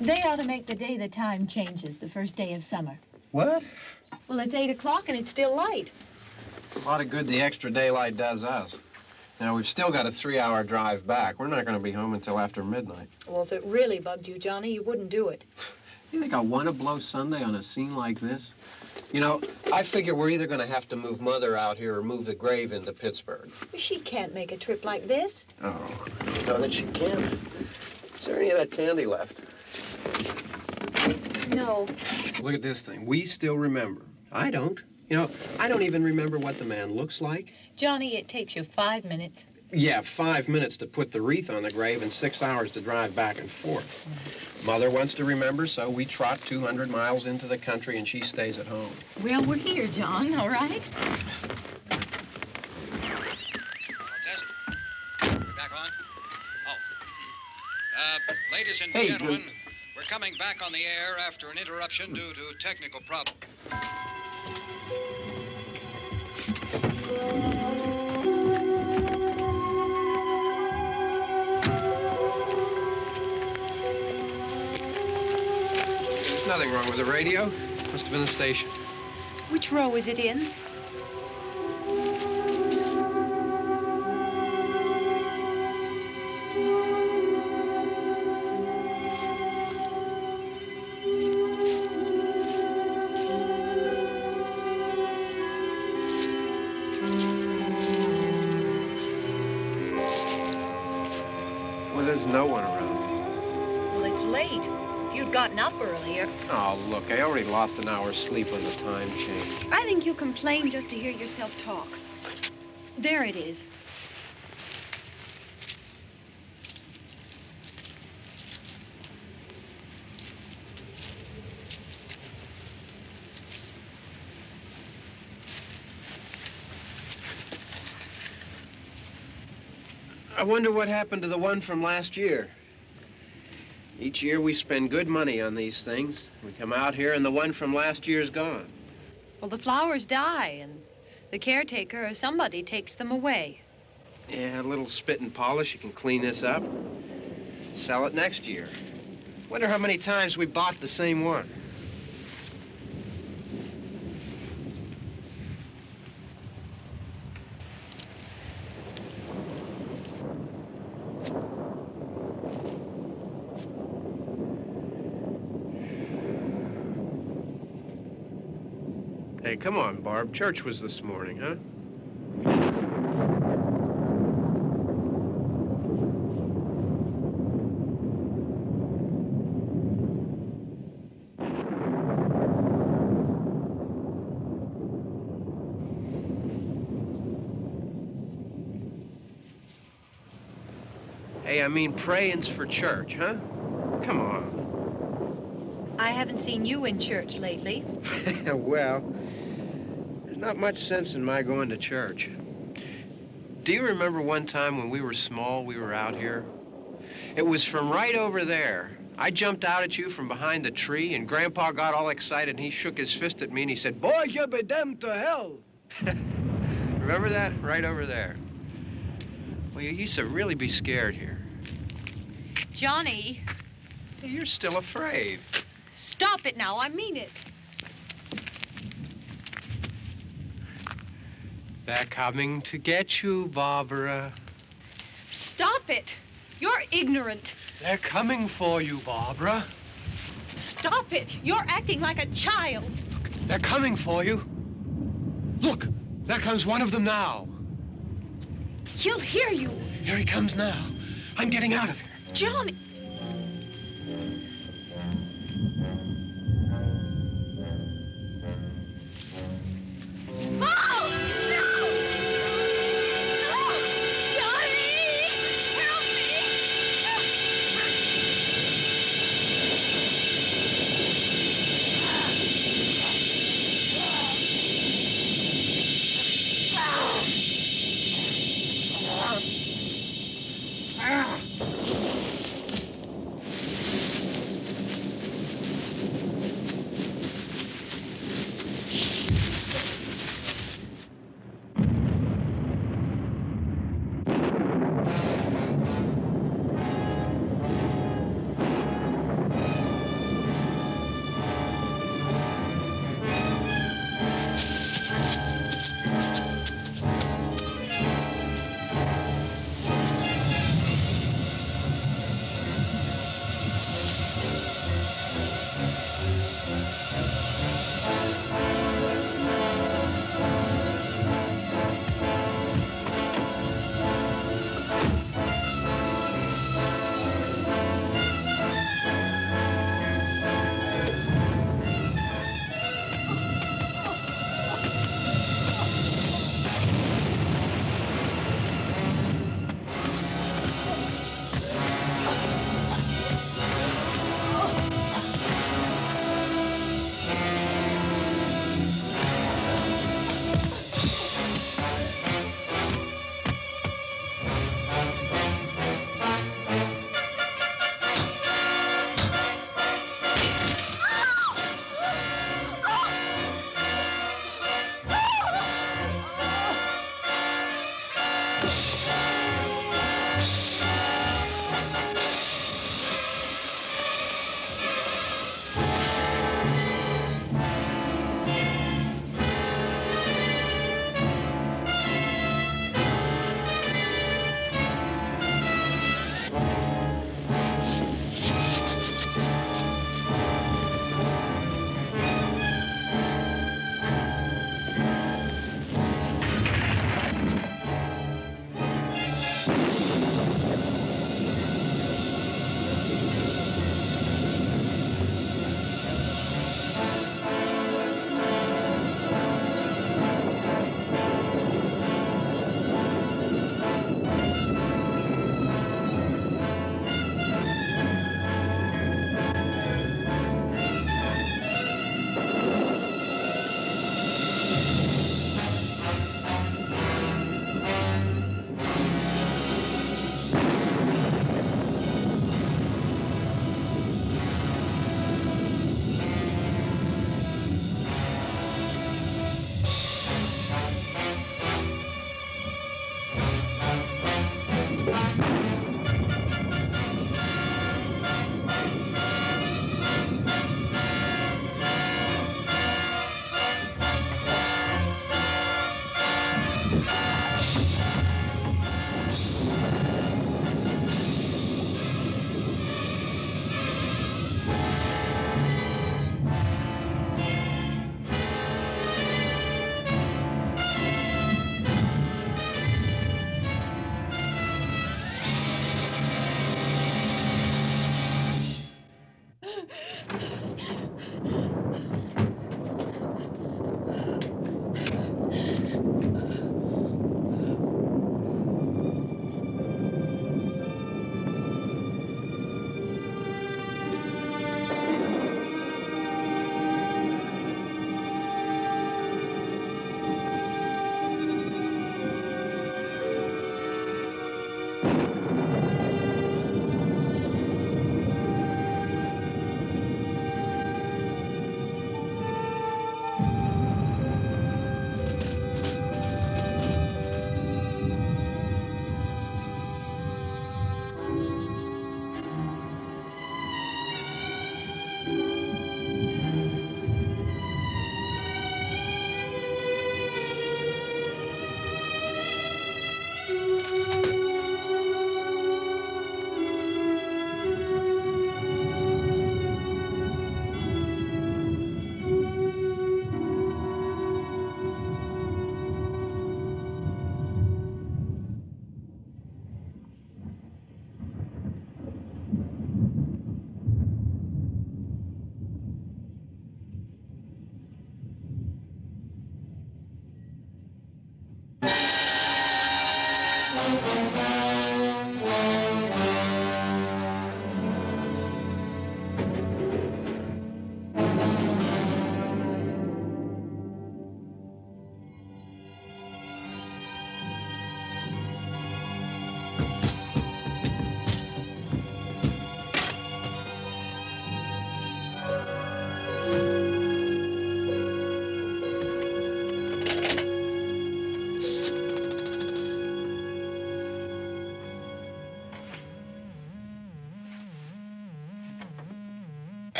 They ought to make the day the time changes, the first day of summer. What? Well, it's 8 o'clock and it's still light. A lot of good the extra daylight does us. Now, we've still got a 3-hour drive back. We're not going to be home until after midnight. Well, if it really bugged you, Johnny, you wouldn't do it. You think I want to blow Sunday on a scene like this? You know, I figure we're either going to have to move Mother out here or move the grave into Pittsburgh. She can't make a trip like this. Oh, you know that she can't. Is there any of that candy left? No. Look at this thing. We still remember. I don't. You know, I don't even remember what the man looks like. Johnny, it takes you 5 minutes. Yeah, 5 minutes to put the wreath on the grave and 6 hours to drive back and forth. Mother wants to remember, so we trot 200 miles into the country and she stays at home. Well, we're here, John, all right? Test. We're back on? Oh. Ladies and gentlemen, we're coming back on the air after an interruption due to technical problem. There's nothing wrong with the radio. Must have been the station. Which row is it in? Well, there's no one around. Well, it's late. If you'd gotten up earlier. Oh, look, I already lost an hour's sleep when the time changed. I think you complain just to hear yourself talk. There it is. I wonder what happened to the one from last year. Each year we spend good money on these things. We come out here and the one from last year's gone. Well, the flowers die, and the caretaker or somebody takes them away. Yeah, a little spit and polish. You can clean this up. Sell it next year. Wonder how many times we bought the same one. Hey, come on, Barb. Church was this morning, huh? Hey, I mean, praying's for church, huh? Come on. I haven't seen you in church lately. Well, there's not much sense in my going to church. Do you remember one time when we were small, we were out here? It was from right over there. I jumped out at you from behind the tree, and Grandpa got all excited, and he shook his fist at me, and he said, "Boys, you'll be damned to hell." Remember that? Right over there. Well, you used to really be scared here. Johnny, You're still afraid. stop it now. I mean it. They're coming to get you, Barbara. Stop it. You're ignorant. They're coming for you, Barbara. Stop it. You're acting like a child. They're coming for you. Look, there comes one of them now. He'll hear you. Here he comes now. I'm getting out of here. Johnny. Oh! No! No! Johnny! Help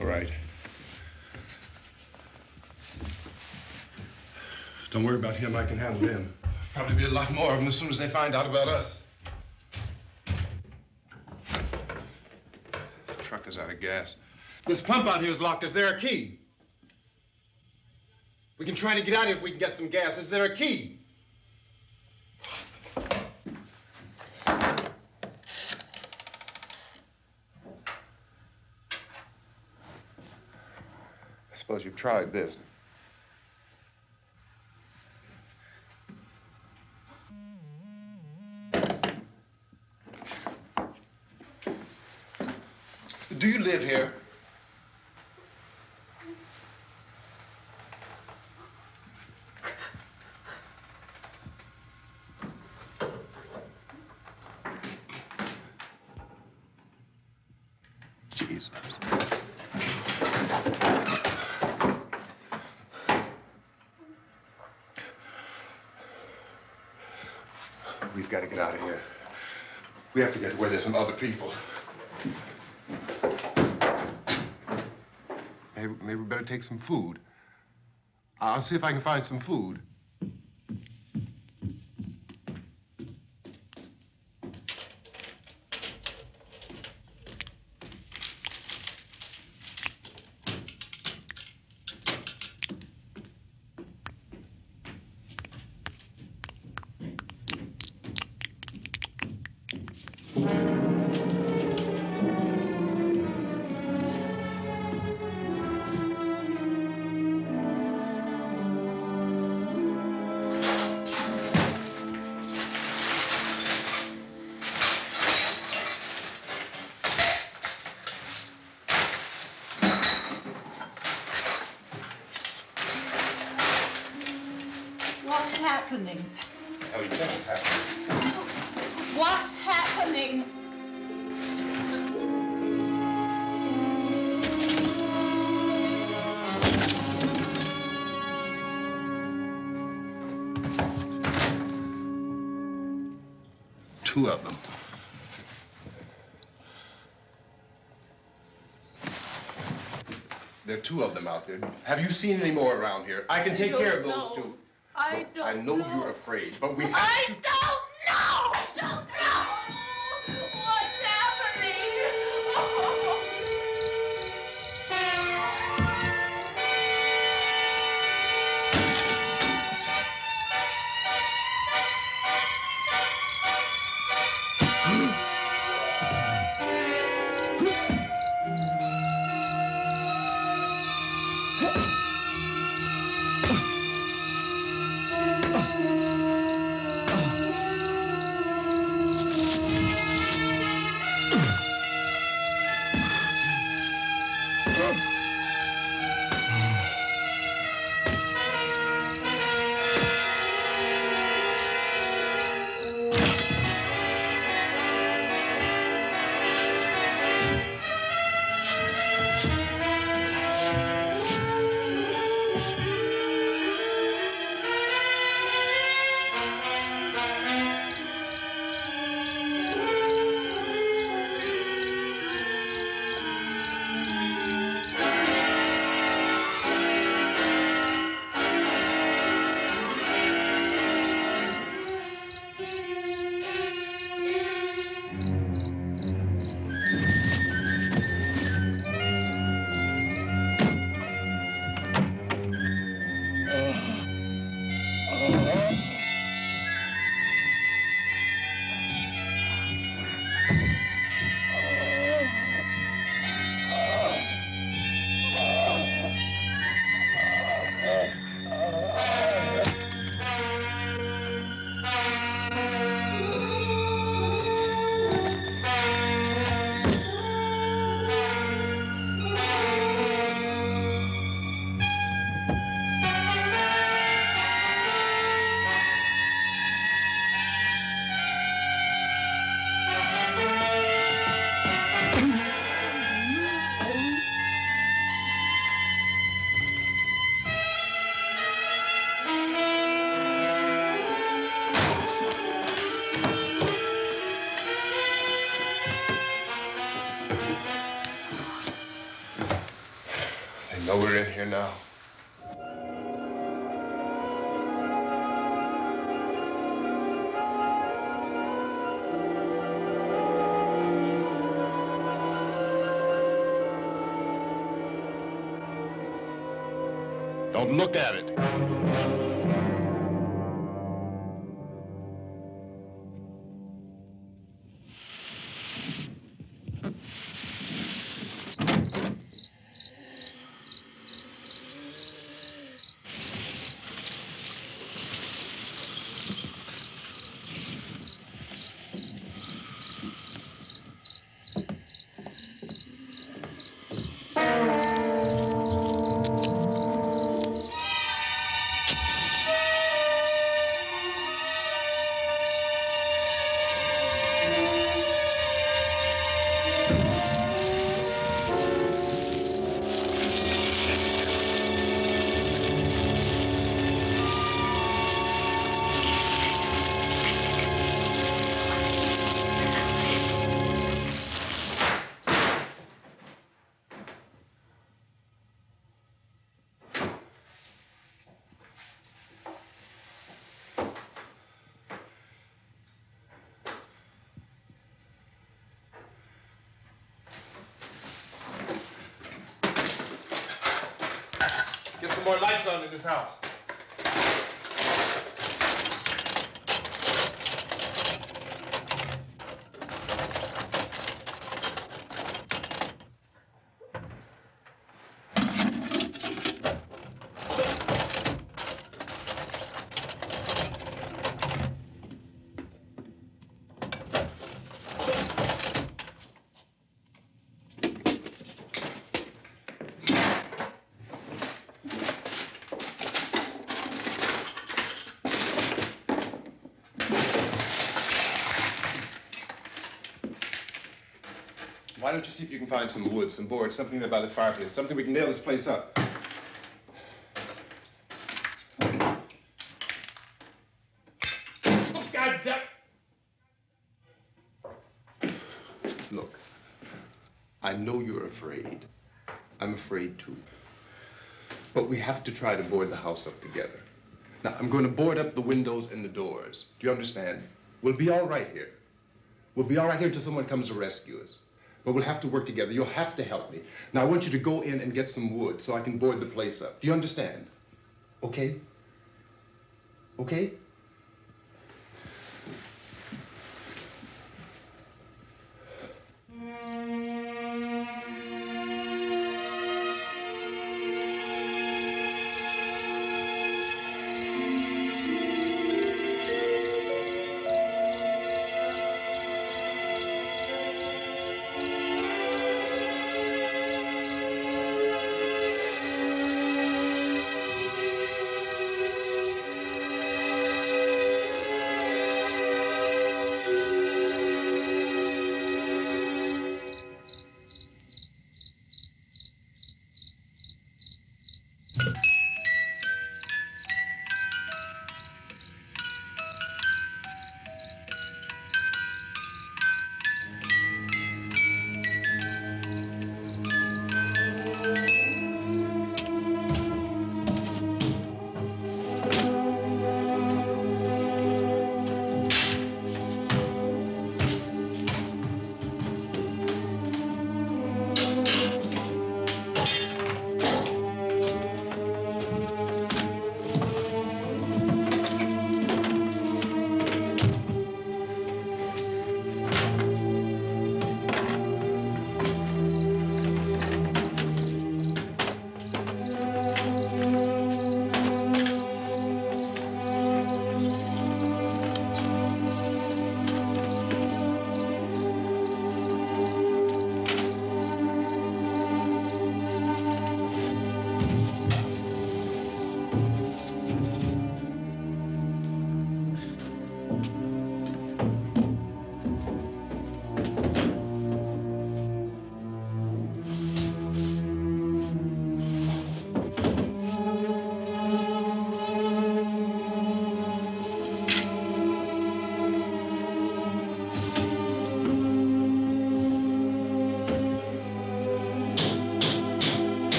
All right. Don't worry about him. I can handle him. Probably be a lot more of them as soon as they find out about us. The truck is out of gas. This pump out here is locked. Is there a key? We can try to get out of here if we can get some gas. Is there a key? I suppose you've tried this. Do you live here? Jesus. We've got to get out of here. We have to get where there's some other people. Maybe we better take some food. I'll see if I can find some food. What's happening? How do you think it's happening? What's happening? Two of them. There are two of them out there. Have you seen any more around here? I can take care of those two. I don't I know you're afraid, but we have I to... don't know! I don't know! What's happening? Oh. know we're in here now. Don't look at it. Get some more lights on in this house. Why don't you see if you can find some wood, some boards, something there by the fireplace, something we can nail this place up. God damn. Look, I know you're afraid. I'm afraid too. But we have to try to board the house up together. Now, I'm going to board up the windows and the doors. Do you understand? We'll be all right here. We'll be all right here until someone comes to rescue us. But we'll have to work together. You'll have to help me. Now, I want you to go in and get some wood so I can board the place up. Do you understand? Okay? Okay?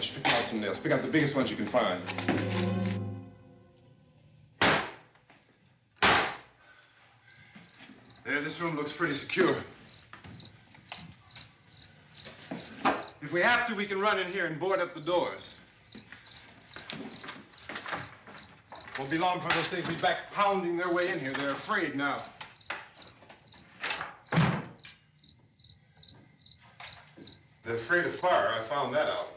you should pick out some nails. Pick out the biggest ones you can find. There, this room looks pretty secure. If we have to, we can run in here and board up the doors. Won't be long before those things be back pounding their way in here. They're afraid now. They're afraid of fire. I found that out.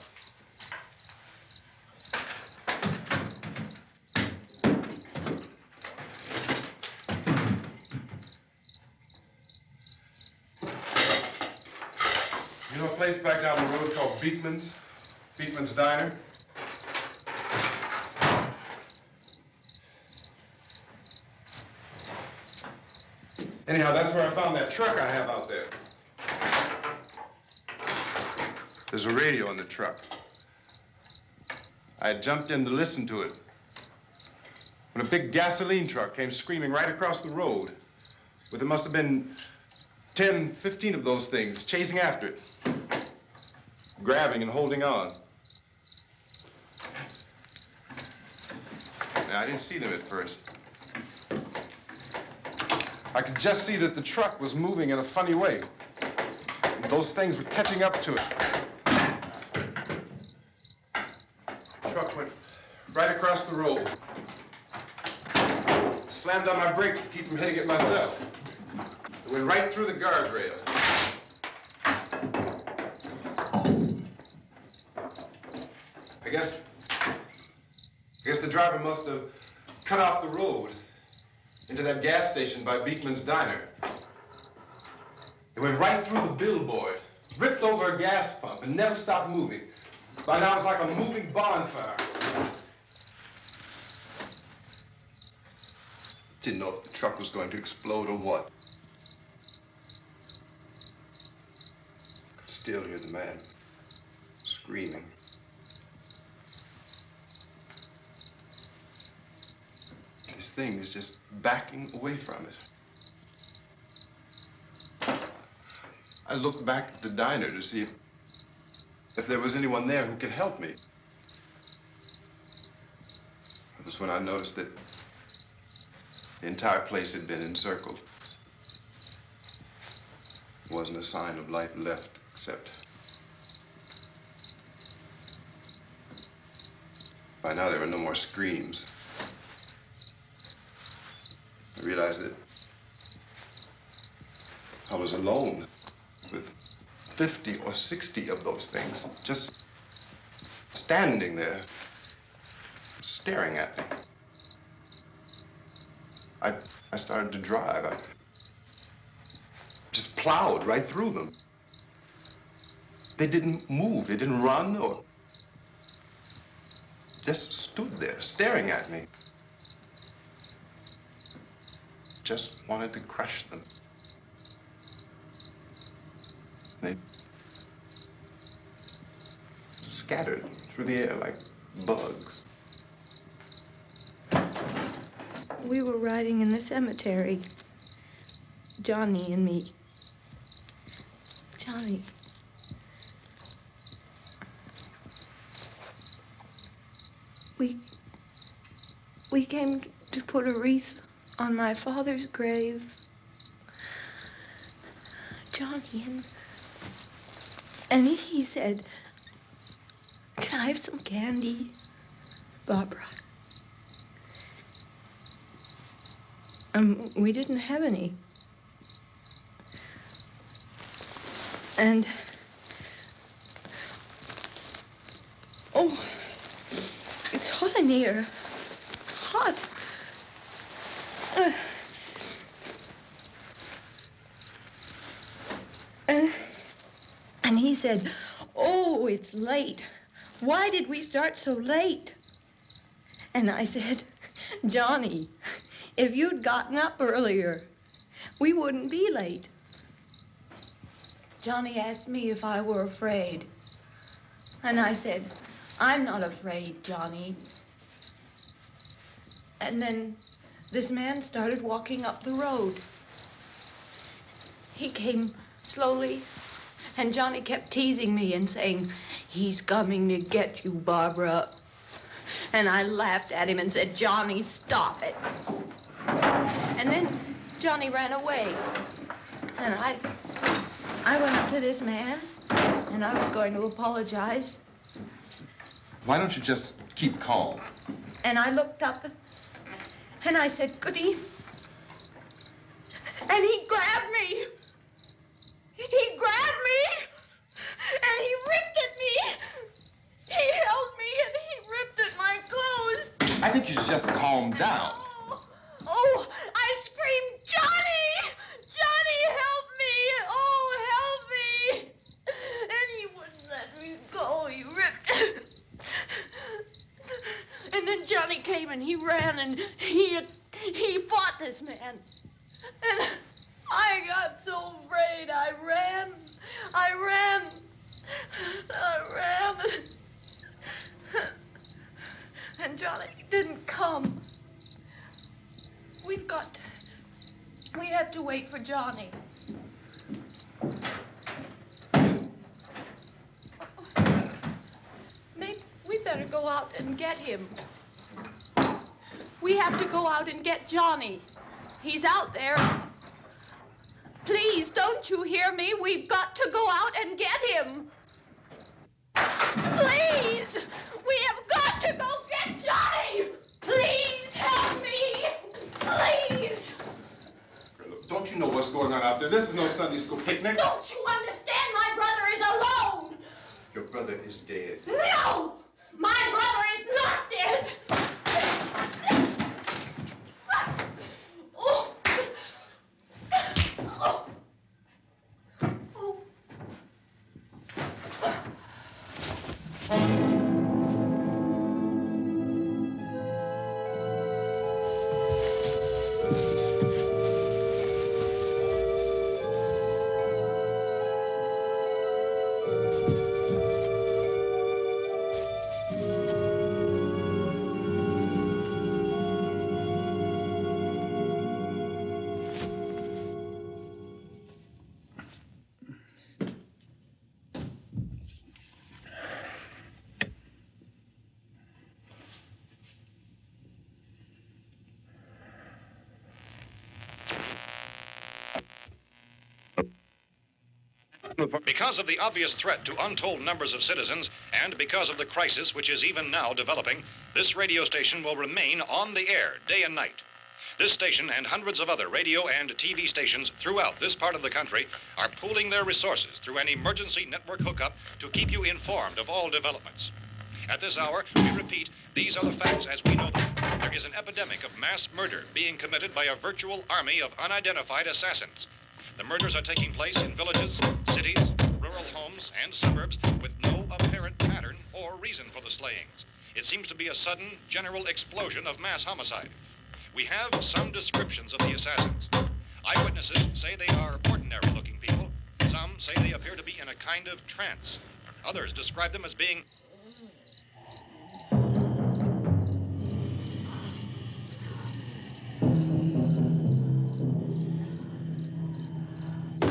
You know a place back down the road called Beekman's? Beekman's Diner? Anyhow, that's where I found that truck I have out there. There's a radio in the truck. I had jumped in to listen to it when a big gasoline truck came screaming right across the road with there must have been 10, 15 of those things chasing after it, grabbing and holding on. Now, I didn't see them at first. I could just see that the truck was moving in a funny way. And those things were catching up to it. The truck went right across the road. Slammed on my brakes to keep from hitting it myself. It went right through the guardrail. I guess the driver must have cut off the road into that gas station by Beekman's Diner. It went right through the billboard, ripped over a gas pump, and never stopped moving. By now, it was like a moving bonfire. Didn't know if the truck was going to explode or what. Could still hear the man screaming. This thing is just backing away from it. I looked back at the diner to see if there was anyone there who could help me. It was when I noticed that the entire place had been encircled. There wasn't a sign of life left except... By now there were no more screams. I realized that I was alone with 50 or 60 of those things, just standing there, staring at me. I started to drive. I just plowed right through them. They didn't move. They didn't run or just stood there, staring at me. Just wanted to crush them. They scattered through the air like bugs. We were riding in the cemetery, Johnny and me. Johnny. We came to put a wreath on my father's grave. Johnny, and he said, "Can I have some candy, Barbara?" We didn't have any. And, oh, it's hot in here. Hot. And he said, "Oh, it's late. Why did we start so late?" And I said, "Johnny, if you'd gotten up earlier, we wouldn't be late." Johnny asked me if I were afraid. And I said, "I'm not afraid, Johnny." And then this man started walking up the road. He came slowly And Johnny kept teasing me and saying, "He's coming to get you, Barbara." And I laughed at him and said, "Johnny, stop it." And then Johnny ran away. And I went up to this man, and I was going to apologize. Why don't you just keep calm? And I looked up, and I said, "Goody." And he grabbed me. He grabbed me, and he ripped at me. He held me, and he ripped at my clothes. I think you should just calm down. Oh, I screamed, "Johnny! Johnny, help me! Oh, help me!" And he wouldn't let me go. He ripped. And then Johnny came and he ran and he fought this man. And I got so afraid. I ran. And Johnny didn't come. We have to wait for Johnny. Maybe we better go out and get him. We have to go out and get Johnny. He's out there. Please, don't you hear me? We've got to go out and get him. Please! We have got to go get Johnny! Please help me! Please! Don't you know what's going on out there? This is no Sunday school picnic. Don't you understand? My brother is alone! Your brother is dead. No! My brother is not dead! Oh. Oh. Oh. Because of the obvious threat to untold numbers of citizens, and because of the crisis which is even now developing, this radio station will remain on the air day and night. This station and hundreds of other radio and TV stations throughout this part of the country are pooling their resources through an emergency network hookup to keep you informed of all developments. At this hour, we repeat, these are the facts as we know them. There is an epidemic of mass murder being committed by a virtual army of unidentified assassins. The murders are taking place in villages, cities, rural homes, and suburbs with no apparent pattern or reason for the slayings. It seems to be a sudden, general explosion of mass homicide. We have some descriptions of the assassins. Eyewitnesses say they are ordinary-looking people. Some say they appear to be in a kind of trance. Others describe them as being...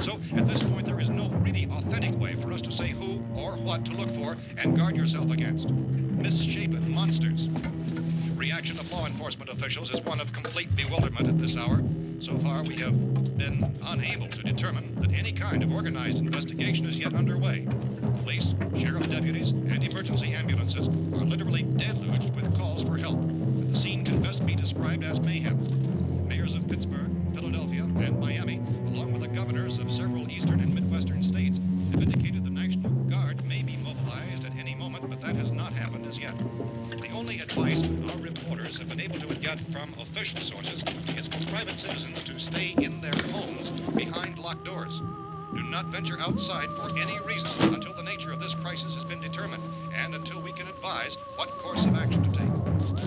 So, at this point, there is no really authentic way for us to say who or what to look for and guard yourself against. Misshapen monsters. Reaction of law enforcement officials is one of complete bewilderment at this hour. So far, we have been unable to determine that any kind of organized investigation is yet underway. Police, sheriff deputies, and emergency ambulances are literally deluged with calls for help. The scene can best be described as mayhem. Mayors of Pittsburgh, Philadelphia, and Miami, along with the governors of several eastern and midwestern states, have indicated the National Guard may be mobilized at any moment, but that has not happened as yet. The only advice our reporters have been able to get from official sources is for private citizens to stay in their homes behind locked doors. Do not venture outside for any reason until the nature of this crisis has been determined and until we can advise what course of action to take.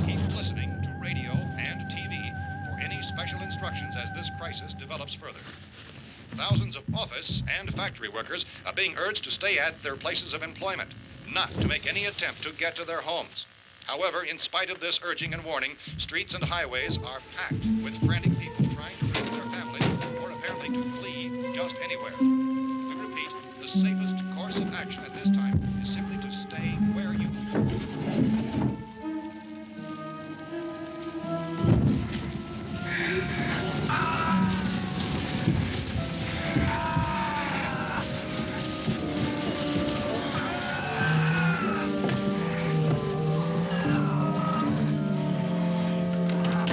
Keep listening to radio and TV for any special instructions as this crisis develops further. Thousands of office and factory workers are being urged to stay at their places of employment, not to make any attempt to get to their homes. However, in spite of this urging and warning, streets and highways are packed with frantic people trying to reach their families or apparently to flee just anywhere. We repeat, the the safest course of action at this time is simply to stay where you are.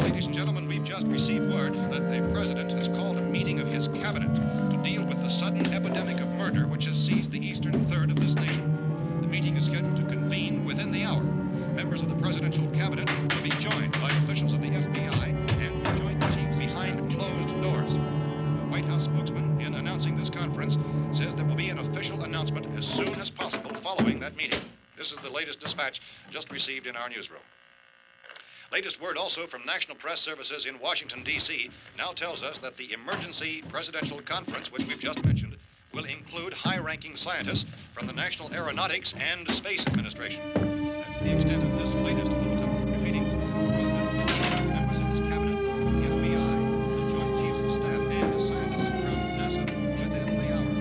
Ladies and gentlemen, we've just received word that the President has called a meeting of his cabinet to deal with the sudden epidemic of murder which has seized the eastern third of this nation. The meeting is scheduled to convene within the hour. Members of the presidential cabinet will be joined by officials of the FBI and joint chiefs behind closed doors. The White House spokesman, in announcing this conference, says there will be an official announcement as soon as possible following that meeting. This is the latest dispatch just received in our newsroom. Latest word also from National Press Services in Washington, D.C. now tells us that the emergency presidential conference, which we've just mentioned, will include high-ranking scientists from the National Aeronautics and Space Administration. That's the extent of this latest bulletin. Repeating, the President, members of his cabinet, the FBI, the Joint Chiefs of Staff, and scientists from NASA within the hour.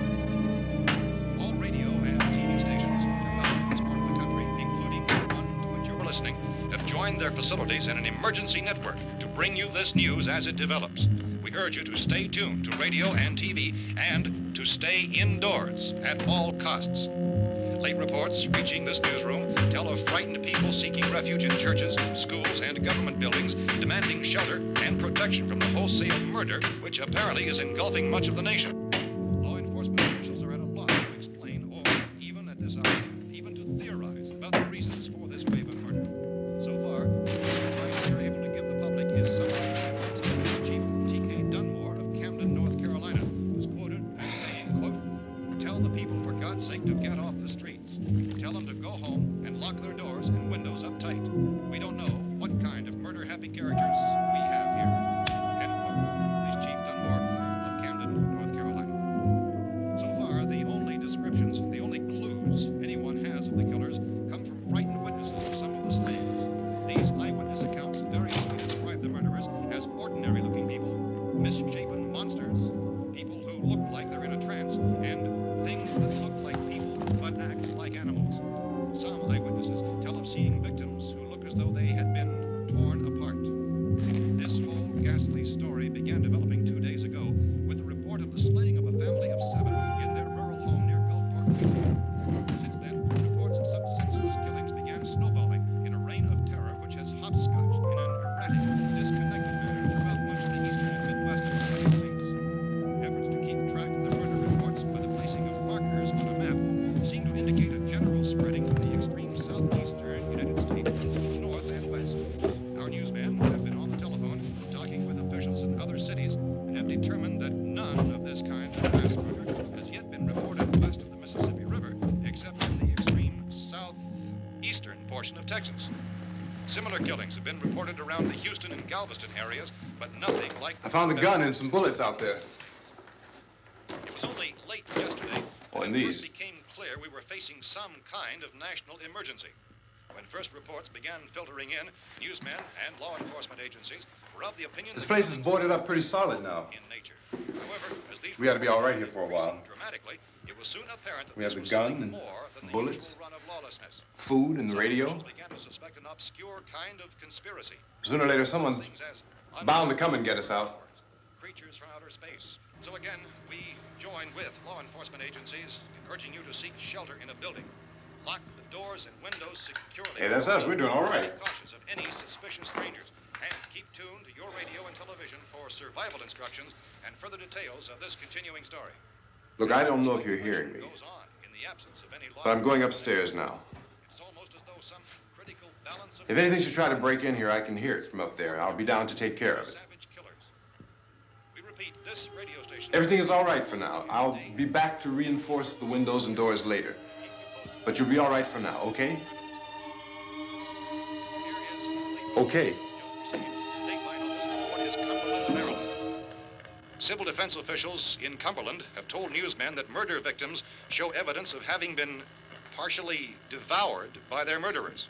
All radio and TV stations throughout this part of the country, including the one to which you're listening, have joined their facilities in an emergency network to bring you this news as it develops. We urge you to stay tuned to radio and TV and to stay indoors at all costs. Late reports reaching this newsroom tell of frightened people seeking refuge in churches, schools, and government buildings, demanding shelter and protection from the wholesale murder which apparently is engulfing much of the nation. Law enforcement officials are at a loss to explain or, even at this hour, even to theorize about the reasons for this wave of murder. So far, the advice we are able to give the public is something Chief T.K. Dunmore of Camden, North Carolina, was quoted as saying, quote, "Tell the people, for God's sake, to get off the streets. Tell them to go home and lock their doors and windows up tight. We don't know what kind of murder-happy characters we have here." End quote. This Chief Dunmore of Camden, North Carolina. So far, the only descriptions, the only clues anyone has of the killers come from frightened witnesses of some of the slayings. These eyewitness accounts variously describe the murderers as ordinary-looking people, misshapen monsters, people who look like they're in a trance, and things that look like people but act like animals. Some eyewitnesses tell of seeing victims who look as though they had been torn apart. This whole ghastly story began developing 2 days ago with the report of the slaying of a family of 7 in their rural home near Gulfport, Louisiana. Since then, reports of such senseless killings began snowballing in a reign of terror which has hopscotched in an erratic, disconnected manner throughout much of the eastern and midwestern United States. Efforts to keep track of the murder reports by the placing of markers on a map seem to indicate a general spreading of the extreme southeastern United States from north and west. Our newsmen have been on the telephone talking with officials in other cities and have determined that none of this kind of mass murder has yet been reported west of the Mississippi River, except in the extreme southeastern portion of Texas. Similar killings have been reported around the Houston and Galveston areas, but nothing like... I found a gun and some bullets out there. It was only late yesterday Oh, that and it these. first became clear we were facing some kind of national emergency. When first reports began filtering in, newsmen and law enforcement agencies were of the opinion This that place is killings boarded were up pretty solid now. in nature. However, as these We ought to be all right here reports for a while. increased dramatically, it was soon apparent that We have this the was gun something and more than the bullets. usual run of lawlessness. Food and the Some radio. officials began to suspect an obscure kind of conspiracy. Sooner or later, someone's Things as bound to come and get us out. creatures from outer space. So again, we join with law enforcement agencies in urging you to seek shelter in a building. Lock the doors and windows securely. Hey, that's us. We're doing all right. Be cautious of any suspicious strangers. And keep tuned to your radio and television for survival instructions and further details of this continuing story. Look, I don't know if you're hearing me, Goes on in the absence of any law but I'm going upstairs now. It's almost as though some critical balance of If anything should try to break in here, I can hear it from up there. I'll be down to take care of it. savage killers. We repeat, this radio station... Everything is all right for now. I'll be back to reinforce the windows and doors later. But you'll be all right for now, okay? Okay. Civil defense officials in Cumberland have told newsmen that murder victims show evidence of having been partially devoured by their murderers.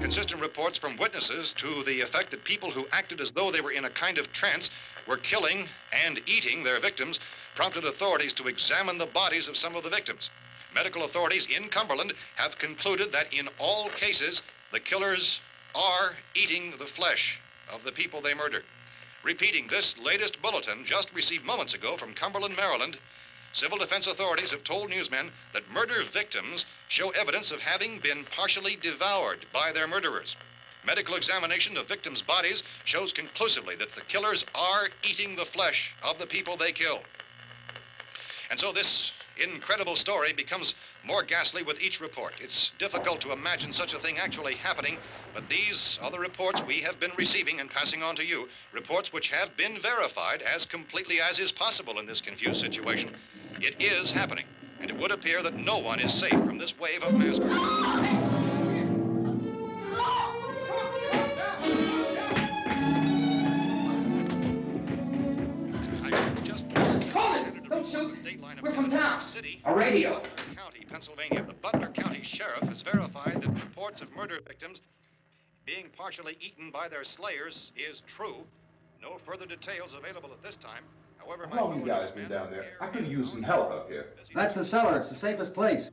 Consistent reports from witnesses to the effect that people who acted as though they were in a kind of trance were killing and eating their victims prompted authorities to examine the bodies of some of the victims. Medical authorities in Cumberland have concluded that in all cases, the killers are eating the flesh of the people they murdered. Repeating this latest bulletin just received moments ago from Cumberland, Maryland, civil defense authorities have told newsmen that murder victims show evidence of having been partially devoured by their murderers. Medical examination of victims' bodies shows conclusively that the killers are eating the flesh of the people they kill. And so this incredible story becomes more ghastly with each report. It's difficult to imagine such a thing actually happening, but these are the reports we have been receiving and passing on to you, reports which have been verified as completely as is possible in this confused situation. It is happening, and it would appear that no one is safe from this wave of mass murder. Don't shoot. We're from town. A radio. County, Pennsylvania. The Butler County Sheriff has verified that reports of murder victims being partially eaten by their slayers is true. No further details available at this time. However, How long you guys been down there? I could use some help up here. That's the cellar. It's the safest place.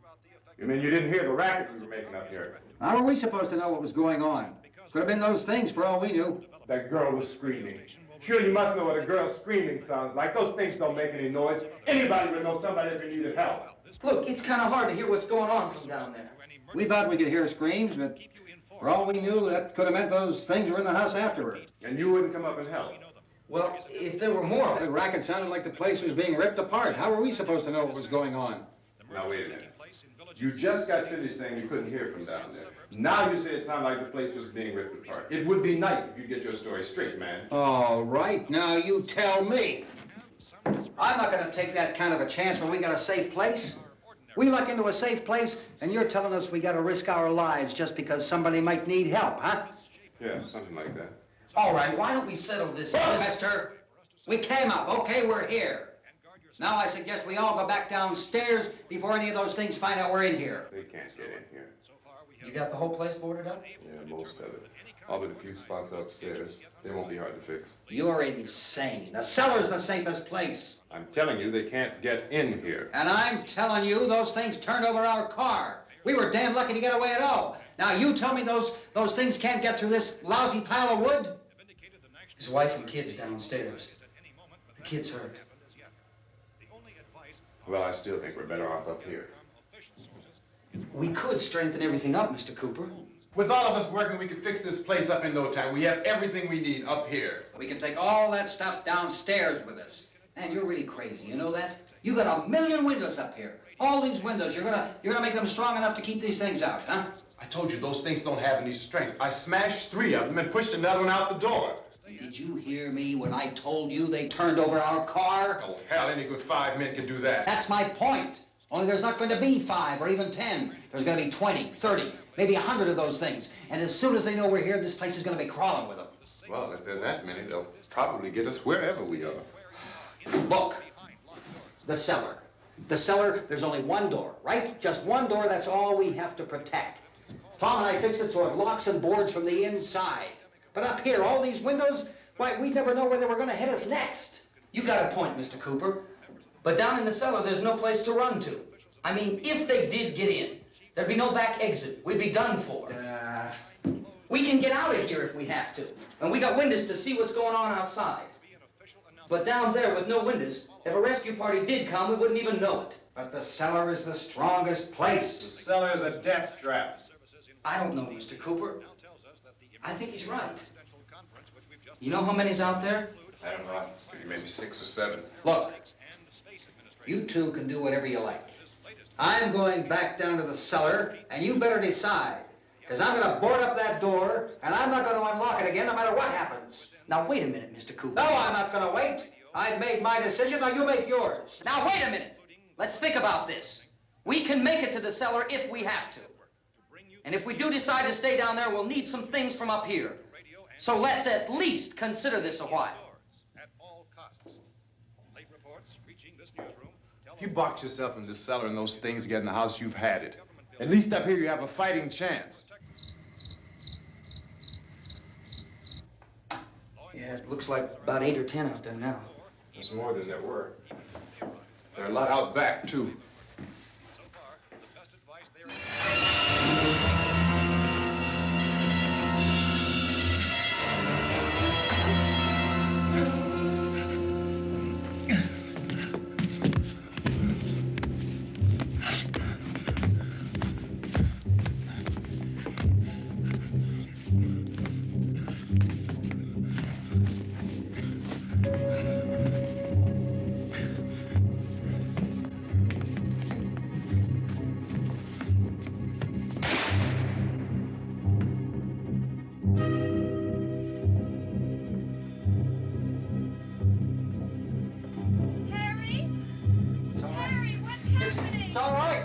You mean you didn't hear the racket we were making up here? How were we supposed to know what was going on? Could have been those things for all we knew. That girl was screaming. Sure, you must know what a girl screaming sounds like. Those things don't make any noise. Anybody would know somebody ever needed help. Look, it's kind of hard to hear what's going on from down there. We thought we could hear screams, but for all we knew, that could have meant those things were in the house afterward. And you wouldn't come up and help? Well, if there were more... The racket sounded like the place was being ripped apart. How were we supposed to know what was going on? Now, wait a minute. You just got finished saying you couldn't hear from down there. Now you say it sounded like the place was being ripped apart. It would be nice if you get your story straight, man. All right, now you tell me. I'm not going to take that kind of a chance when we got a safe place. We luck into a safe place, and you're telling us we got to risk our lives just because somebody might need help, huh? Yeah, something like that. All right, why don't we settle this? Look, mister, we came up. Okay, we're here. Now I suggest we all go back downstairs before any of those things find out we're in here. They can't get in here. You got the whole place boarded up? Yeah, most of it. All but a few spots upstairs. They won't be hard to fix. You're insane. The cellar's the safest place. I'm telling you, they can't get in here. And I'm telling you, those things turned over our car. We were damn lucky to get away at all. Now you tell me those things can't get through this lousy pile of wood? His wife and kids downstairs. The kid's hurt. Well, I still think we're better off up here. We could strengthen everything up, Mr. Cooper. With all of us working, we could fix this place up in no time. We have everything we need up here. We can take all that stuff downstairs with us. Man, you're really crazy. You know that? You got 1,000,000 windows up here. All these windows. You're gonna make them strong enough to keep these things out, huh? I told you those things don't have any strength. I smashed 3 of them and pushed another one out the door. Did you hear me when I told you they turned over our car? Oh, hell, any good 5 men can do that. That's my point. Only there's not going to be 5 or even 10. There's going to be 20, 30, maybe 100 of those things. And as soon as they know we're here, this place is going to be crawling with them. Well, if there are that many, they'll probably get us wherever we are. Look, the cellar. The cellar, there's only one door, right? Just one door, that's all we have to protect. Tom and I fixed it so it locks and boards from the inside. But up here, all these windows, why, we'd never know where they were going to hit us next. You got a point, Mr. Cooper. But down in the cellar, there's no place to run to. I mean, if they did get in, there'd be no back exit. We'd be done for. We can get out of here if we have to. And we got windows to see what's going on outside. But down there with no windows, if a rescue party did come, we wouldn't even know it. But the cellar is the strongest place. The cellar is a death trap. I don't know, Mr. Cooper. I think he's right. You know how many's out there? I don't know. Maybe 6 or 7. Look, you two can do whatever you like. I'm going back down to the cellar, and you better decide. Because I'm going to board up that door, and I'm not going to unlock it again no matter what happens. Now, wait a minute, Mr. Cooper. No, I'm not going to wait. I've made my decision, now you make yours. Now, wait a minute. Let's think about this. We can make it to the cellar if we have to. And if we do decide to stay down there, we'll need some things from up here. So let's at least consider this a while. If you box yourself in the cellar and those things get in the house, you've had it. At least up here you have a fighting chance. Yeah, it looks like about 8 or 10 out there now. That's more than there were. There are a lot out back, too. It's all right.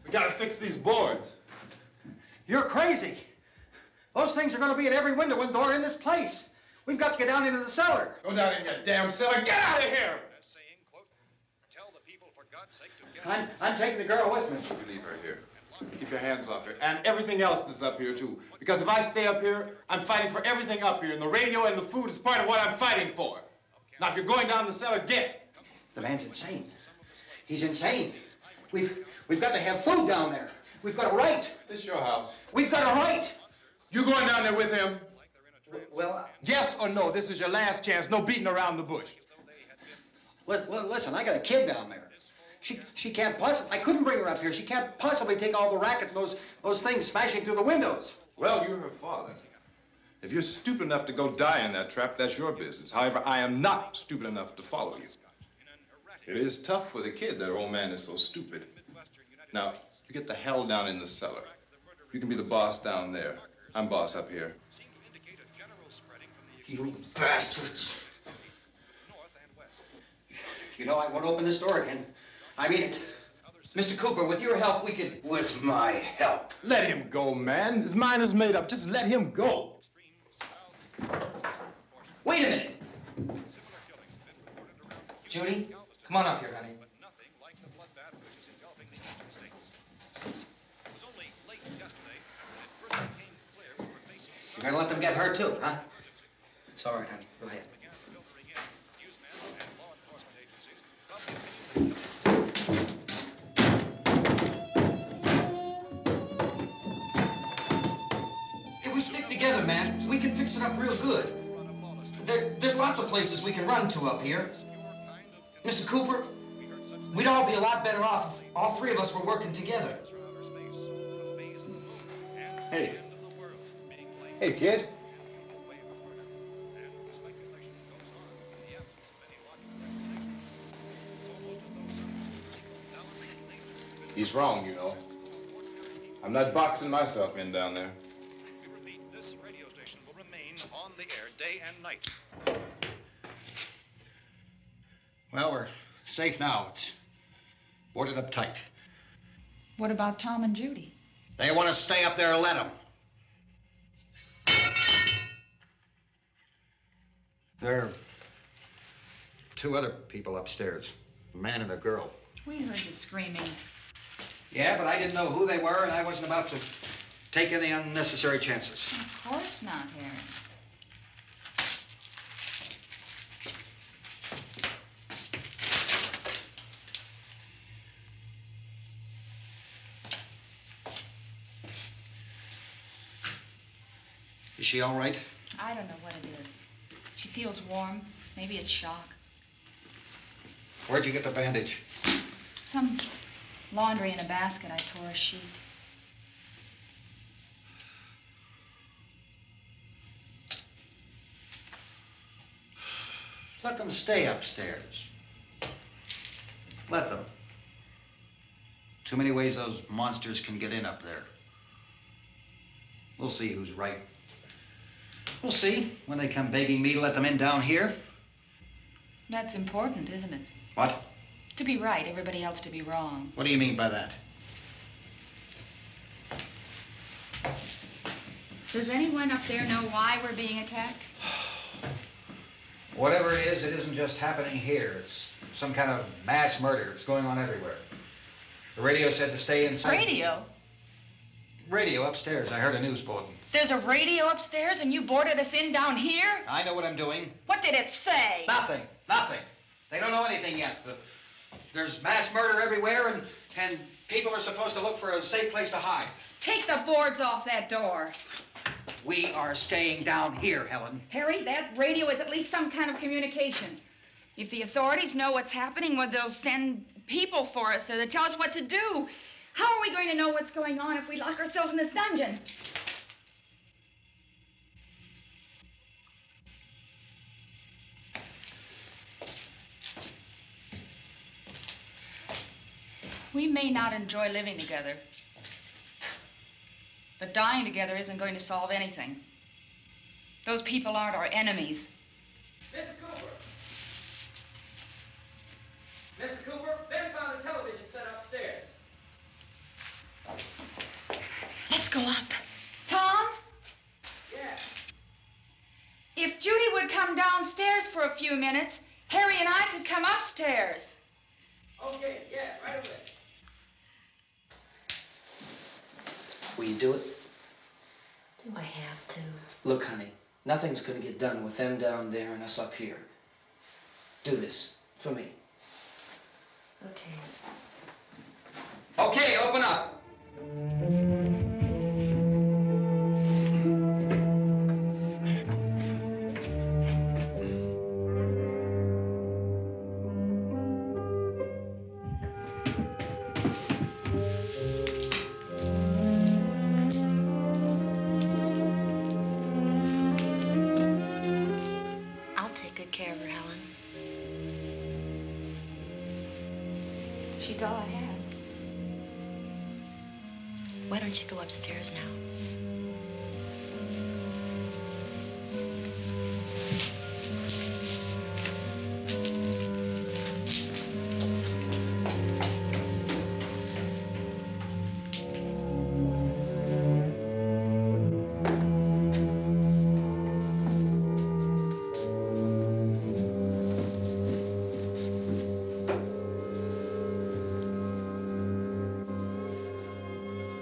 We gotta fix these boards. You're crazy. Those things are going to be at every window and door in this place. We've got to get down into the cellar. Go down in your damn cellar. Get out of here! I'm taking the girl with me. You leave her here. Keep your hands off her. And everything else that's up here, too. Because if I stay up here, I'm fighting for everything up here. And the radio and the food is part of what I'm fighting for. Now, if you're going down the cellar, get. The man's insane. He's insane. We've got to have food down there. We've got a right. This is your house. We've got a right. You going down there with him? Well, Yes or no? This is your last chance. No beating around the bush. Listen, I got a kid down there. She can't possibly. I couldn't bring her up here. She can't possibly take all the racket and those things smashing through the windows. Well, you're her father. If you're stupid enough to go die in that trap, that's your business. However, I am not stupid enough to follow you. It is tough for the kid that old man is so stupid. Now, you get the hell down in the cellar. You can be the boss down there. I'm boss up here. You bastards. You know, I won't open this door again. I mean it. Mr. Cooper, with your help, we could... With my help. Let him go, man. His mind is made up. Just let him go. Wait a minute. Judy, come on up here, honey. You're gonna let them get hurt too, huh? It's all right, honey. Go ahead. If we stick together, man, we can fix it up real good. There's lots of places we can run to up here. Mr. Cooper, we'd all be a lot better off if all three of us were working together. Hey. Hey, kid. He's wrong, you know. I'm not boxing myself in down there. We repeat, this radio station will remain on the air day and night. Well, we're safe now. It's boarded up tight. What about Tom and Judy? They want to stay up there, let them. There are two other people upstairs, a man and a girl. We heard the screaming. Yeah, but I didn't know who they were, and I wasn't about to take any unnecessary chances. Of course not, Harry. Is she all right? I don't know what it is. She feels warm. Maybe it's shock. Where'd you get the bandage? Some laundry in a basket. I tore a sheet. Let them stay upstairs. Let them. Too many ways those monsters can get in up there. We'll see who's right. We'll see when they come begging me to let them in down here. That's important, isn't it? What? To be right, everybody else to be wrong. What do you mean by that? Does anyone up there know why we're being attacked? Whatever it isn't just happening here. It's some kind of mass murder. It's going on everywhere. The radio said to stay inside. Radio? Radio upstairs. I heard a news bulletin. There's a radio upstairs and you boarded us in down here? I know what I'm doing. What did it say? Nothing. They don't know anything yet. There's mass murder everywhere, and people are supposed to look for a safe place to hide. Take the boards off that door. We are staying down here, Helen. Harry, that radio is at least some kind of communication. If the authorities know what's happening, well, they'll send people for us so they'll tell us what to do. How are we going to know what's going on if we lock ourselves in this dungeon? We may not enjoy living together, but dying together isn't going to solve anything. Those people aren't our enemies. Mr. Cooper! Mr. Cooper, Ben found a television set upstairs. Let's go up. Tom? Yeah. If Judy would come downstairs for a few minutes, Harry and I could come upstairs. Okay, yeah, right away. Will you do it? Do I have to? Look, honey, nothing's going to get done with them down there and us up here. Do this for me. Okay. Okay, open up. I'll take good care of her, Helen. She's all I have. Why don't you go upstairs now?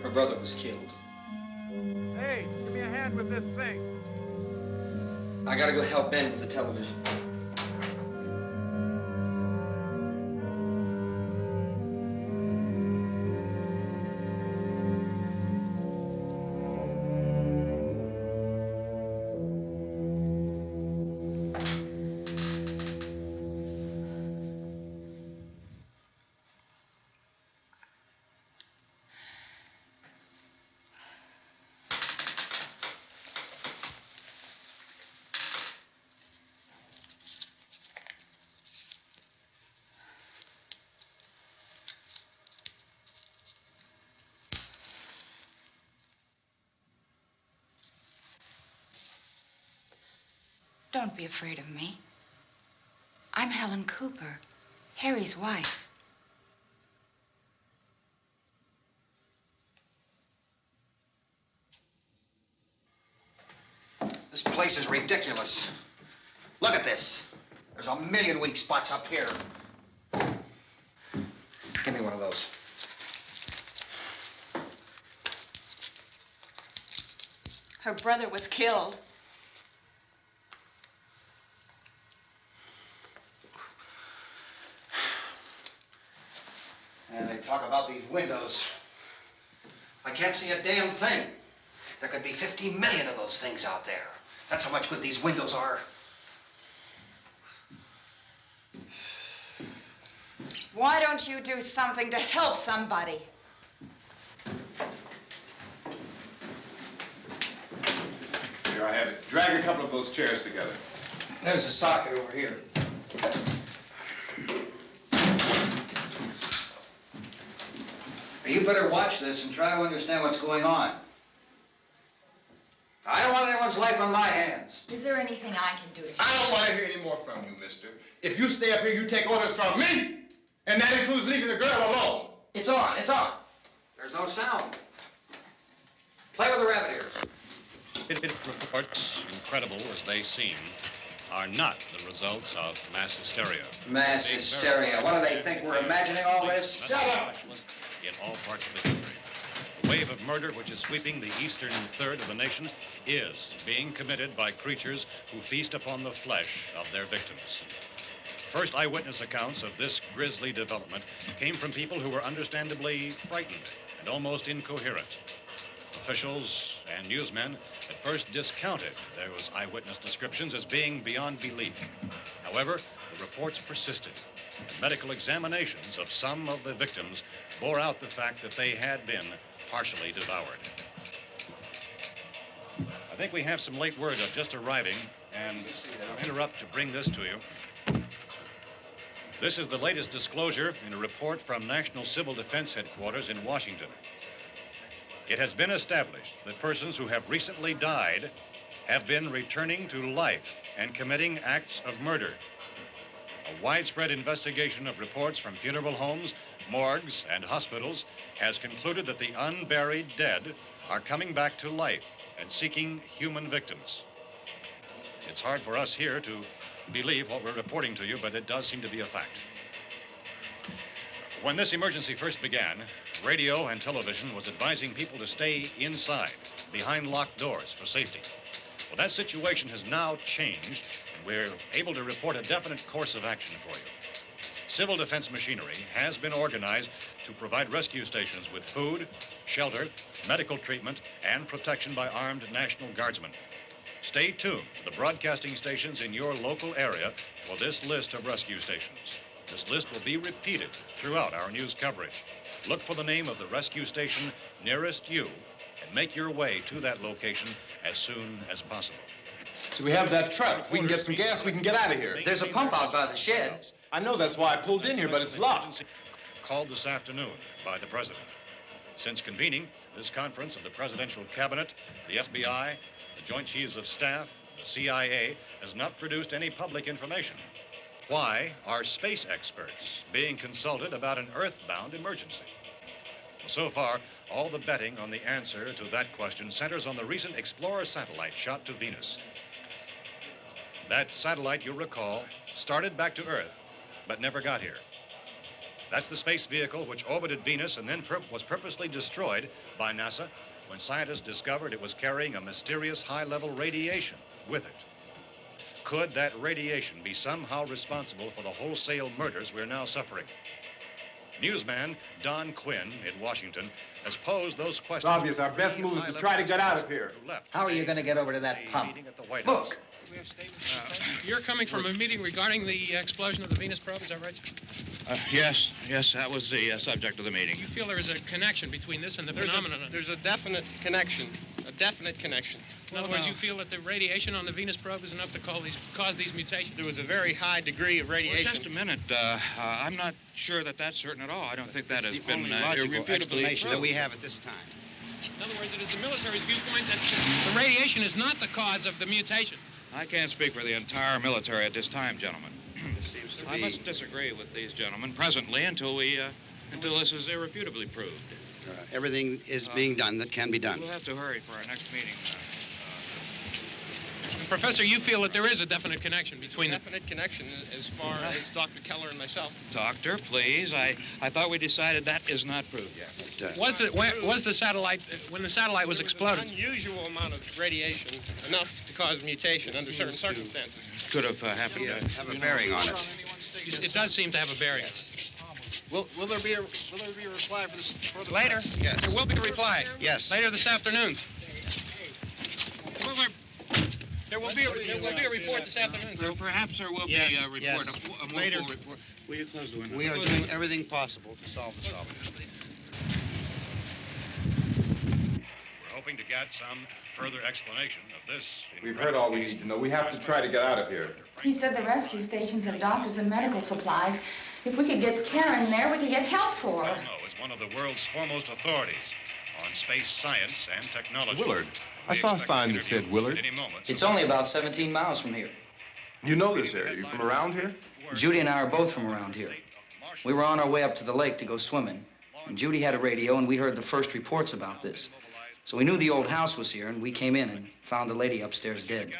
Her brother was killed. Hey, give me a hand with this thing. I gotta go help Ben with the television. Don't be afraid of me. I'm Helen Cooper, Harry's wife. This place is ridiculous. Look at this. There's a million weak spots up here. windows. Her brother was killed. And they talk about these windows. I can't see a damn thing. There could be 15 million of those things out there. That's how much good these windows are. Why don't you do something to help somebody? Here, I have it. Drag a couple of those chairs together. There's a socket over here. You better watch this and try to understand what's going on. I don't want anyone's life on my hands. Is there anything I can do to help? I don't want to hear any more from you, mister. If you stay up here, you take orders from me. And that includes leaving the girl alone. It's on, it's on. There's no sound. Play with the rabbit ears. Reports, incredible as they seem, are not the results of mass hysteria. Mass hysteria. What do they think? We're imagining all this? Shut up! In all parts of the country. The wave of murder which is sweeping the eastern third of the nation is being committed by creatures who feast upon the flesh of their victims. First eyewitness accounts of this grisly development came from people who were understandably frightened and almost incoherent. Officials and newsmen at first discounted those eyewitness descriptions as being beyond belief. However, the reports persisted. The medical examinations of some of the victims bore out the fact that they had been partially devoured. I think we have some late word of just arriving, and I'll interrupt to bring this to you. This is the latest disclosure in a report from National Civil Defense Headquarters in Washington. It has been established that persons who have recently died have been returning to life and committing acts of murder. A widespread investigation of reports from funeral homes, morgues, and hospitals has concluded that the unburied dead are coming back to life and seeking human victims. It's hard for us here to believe what we're reporting to you, but it does seem to be a fact. When this emergency first began, radio and television was advising people to stay inside, behind locked doors for safety. Well, that situation has now changed, and we're able to report a definite course of action for you. Civil defense machinery has been organized to provide rescue stations with food, shelter, medical treatment, and protection by armed National Guardsmen. Stay tuned to the broadcasting stations in your local area for this list of rescue stations. This list will be repeated throughout our news coverage. Look for the name of the rescue station nearest you and make your way to that location as soon as possible. So we have that truck. If we can get some gas, we can get out of here. There's a pump out by the shed. I know, that's why I pulled in here, but it's locked. Called this afternoon by the president. Since convening this conference of the presidential cabinet, the FBI, the Joint Chiefs of Staff, the CIA has not produced any public information. Why are space experts being consulted about an earthbound emergency? Well, so far, all the betting on the answer to that question centers on the recent Explorer satellite shot to Venus. That satellite, you'll recall, started back to Earth, but never got here. That's the space vehicle which orbited Venus and then was purposely destroyed by NASA when scientists discovered it was carrying a mysterious high-level radiation with it. Could that radiation be somehow responsible for the wholesale murders we're now suffering? Newsman Don Quinn in Washington has posed those questions. It's obvious our best move is to try to get out of here. How are you going to get over to that pump? Look. You're coming from a meeting regarding the explosion of the Venus probe, is that right? Yes, that was the subject of the meeting. You feel there is a connection between this and the phenomenon? There's a definite connection. In other words, you feel that the radiation on the Venus probe is enough to cause these mutations? There was a very high degree of radiation. Well, just a minute. I'm not sure that that's certain at all. I don't think that has been logical explanation that we have at this time. In other words, it is the military's viewpoint that the radiation is not the cause of the mutation. I can't speak for the entire military at this time, gentlemen. This seems to I be... must disagree with these gentlemen presently until this is irrefutably proved. everything is being done that can be done. We'll have to hurry for our next meeting. Professor, you feel that there is a definite connection between the... Definite connection as far as Dr. Keller and myself. Doctor, please. I thought we decided that is not proved yet. Was the satellite, when the satellite was exploded? An unusual amount of radiation, enough to cause mutation under certain circumstances. Could have happened. Have a bearing on it. It does seem to have a bearing. Will there be a reply for this? Later? Yes. There will be a reply. Yes. Later this afternoon. There will be a report this afternoon. Well, perhaps there will be a report. Yes. A more Later. full report. Will you close the window? We are doing everything possible to solve the problem. We're hoping to get some further explanation of this. We've heard all we need to know. We have to try to get out of here. He said the rescue stations have doctors and medical supplies. If we could get care in there, we could get help for her. Romero is one of the world's foremost authorities on space science and technology. Willard. I saw a sign that said Willard. It's only about 17 miles from here. You know this area. You from around here? Judy and I are both from around here. We were on our way up to the lake to go swimming. And Judy had a radio, and we heard the first reports about this. So we knew the old house was here, and we came in and found the lady upstairs dead.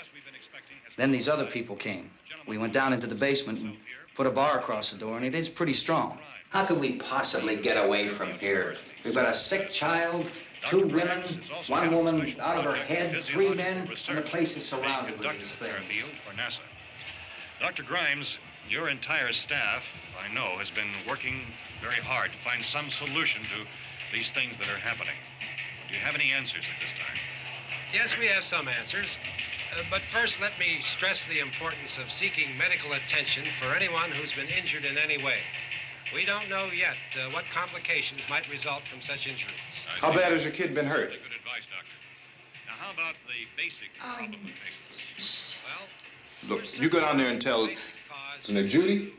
Then these other people came. We went down into the basement and put a bar across the door, and it is pretty strong. How could we possibly get away from here? We've got a sick child, 2 women, 1 woman out of her head, 3 men, and the place is surrounded with these things. For NASA. Dr. Grimes, your entire staff, I know, has been working very hard to find some solution to these things that are happening. Do you have any answers at this time? Yes, we have some answers. But first, let me stress the importance of seeking medical attention for anyone who's been injured in any way. We don't know yet what complications might result from such injuries. How bad has your kid been hurt? Good advice, Doctor. Now, how about the basic problem we face? Well, Look, you go down there and tell... Judy?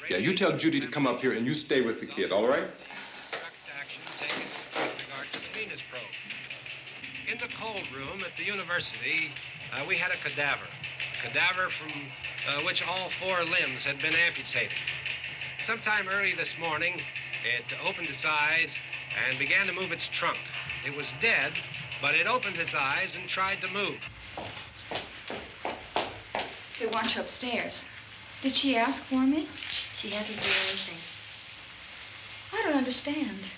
Yeah, you tell Judy to come up here and you stay with the kid, all right? Action taken with regard to the Venus probe. In the cold room at the university, we had a cadaver from which all 4 limbs had been amputated. Sometime early this morning, it opened its eyes and began to move its trunk. It was dead, but it opened its eyes and tried to move. They want you upstairs. Did she ask for me? She hasn't done anything. I don't understand.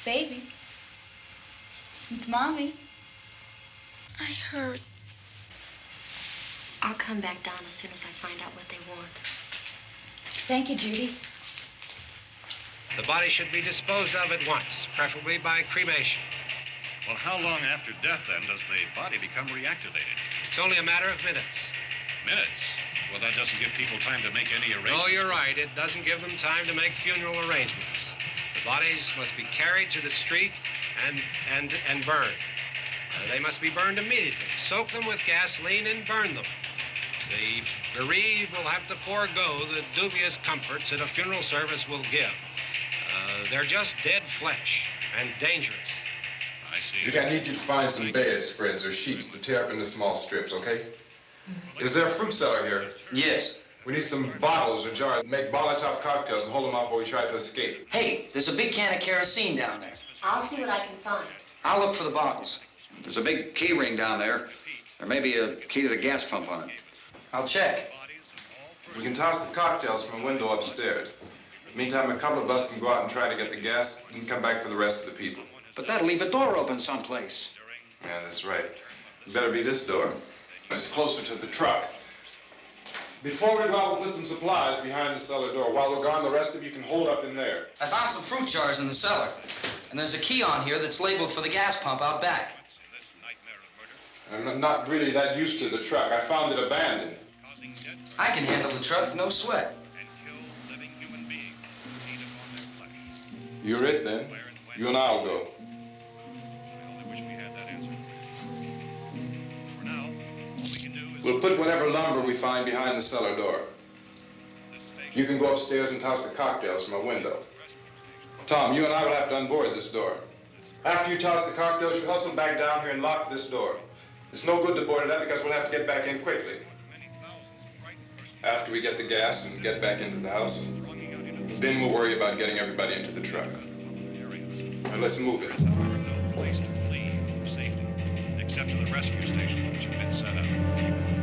Baby. It's Mommy. I heard. I'll come back down as soon as I find out what they want. Thank you, Judy. The body should be disposed of at once, preferably by cremation. Well, how long after death, then, does the body become reactivated? It's only a matter of minutes. Minutes? Well, that doesn't give people time to make any arrangements. No, you're right. It doesn't give them time to make funeral arrangements. The bodies must be carried to the street and burned. They must be burned immediately. Soak them with gasoline and burn them. The bereaved will have to forego the dubious comforts that a funeral service will give. They're just dead flesh and dangerous. I see. Judy, I need you to find some bedspreads or sheets to tear up into small strips, okay? Is there a fruit cellar here? Yes. We need some bottles or jars. Make Molotov cocktails and hold them off while we try to escape. Hey, there's a big can of kerosene down there. I'll see what I can find. I'll look for the bottles. There's a big key ring down there. There may be a key to the gas pump on it. I'll check. We can toss the cocktails from a window upstairs. Meantime, a couple of us can go out and try to get the gas and come back for the rest of the people. But that'll leave a door open someplace. Yeah, that's right. It better be this door. It's closer to the truck. Before we go out, we'll put some supplies behind the cellar door. While we're gone, the rest of you can hold up in there. I found some fruit jars in the cellar. And there's a key on here that's labeled for the gas pump out back. I'm not really that used to the truck. I found it abandoned. I can handle the truck, no sweat. You're it, then. You and I'll go. We'll put whatever lumber we find behind the cellar door. You can go upstairs and toss the cocktails from a window. Tom, you and I will have to unboard this door. After you toss the cocktails, you hustle back down here and lock this door. It's no good to board it up because we'll have to get back in quickly. After we get the gas and get back into the house, then we'll worry about getting everybody into the truck. Now let's move it. to the rescue stations which have been set up.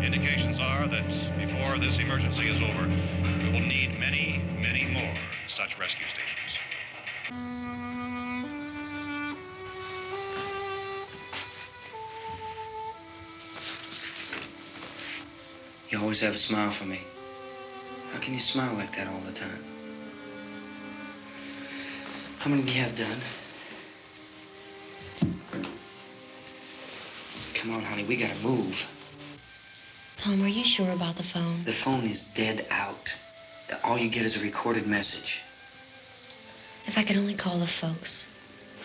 Indications are that before this emergency is over, we will need many, many more such rescue stations. You always have a smile for me. How can you smile like that all the time? How many do you have done? Come on, honey, we gotta move. Tom, are you sure about the phone? The phone is dead out. All you get is a recorded message. If I could only call the folks.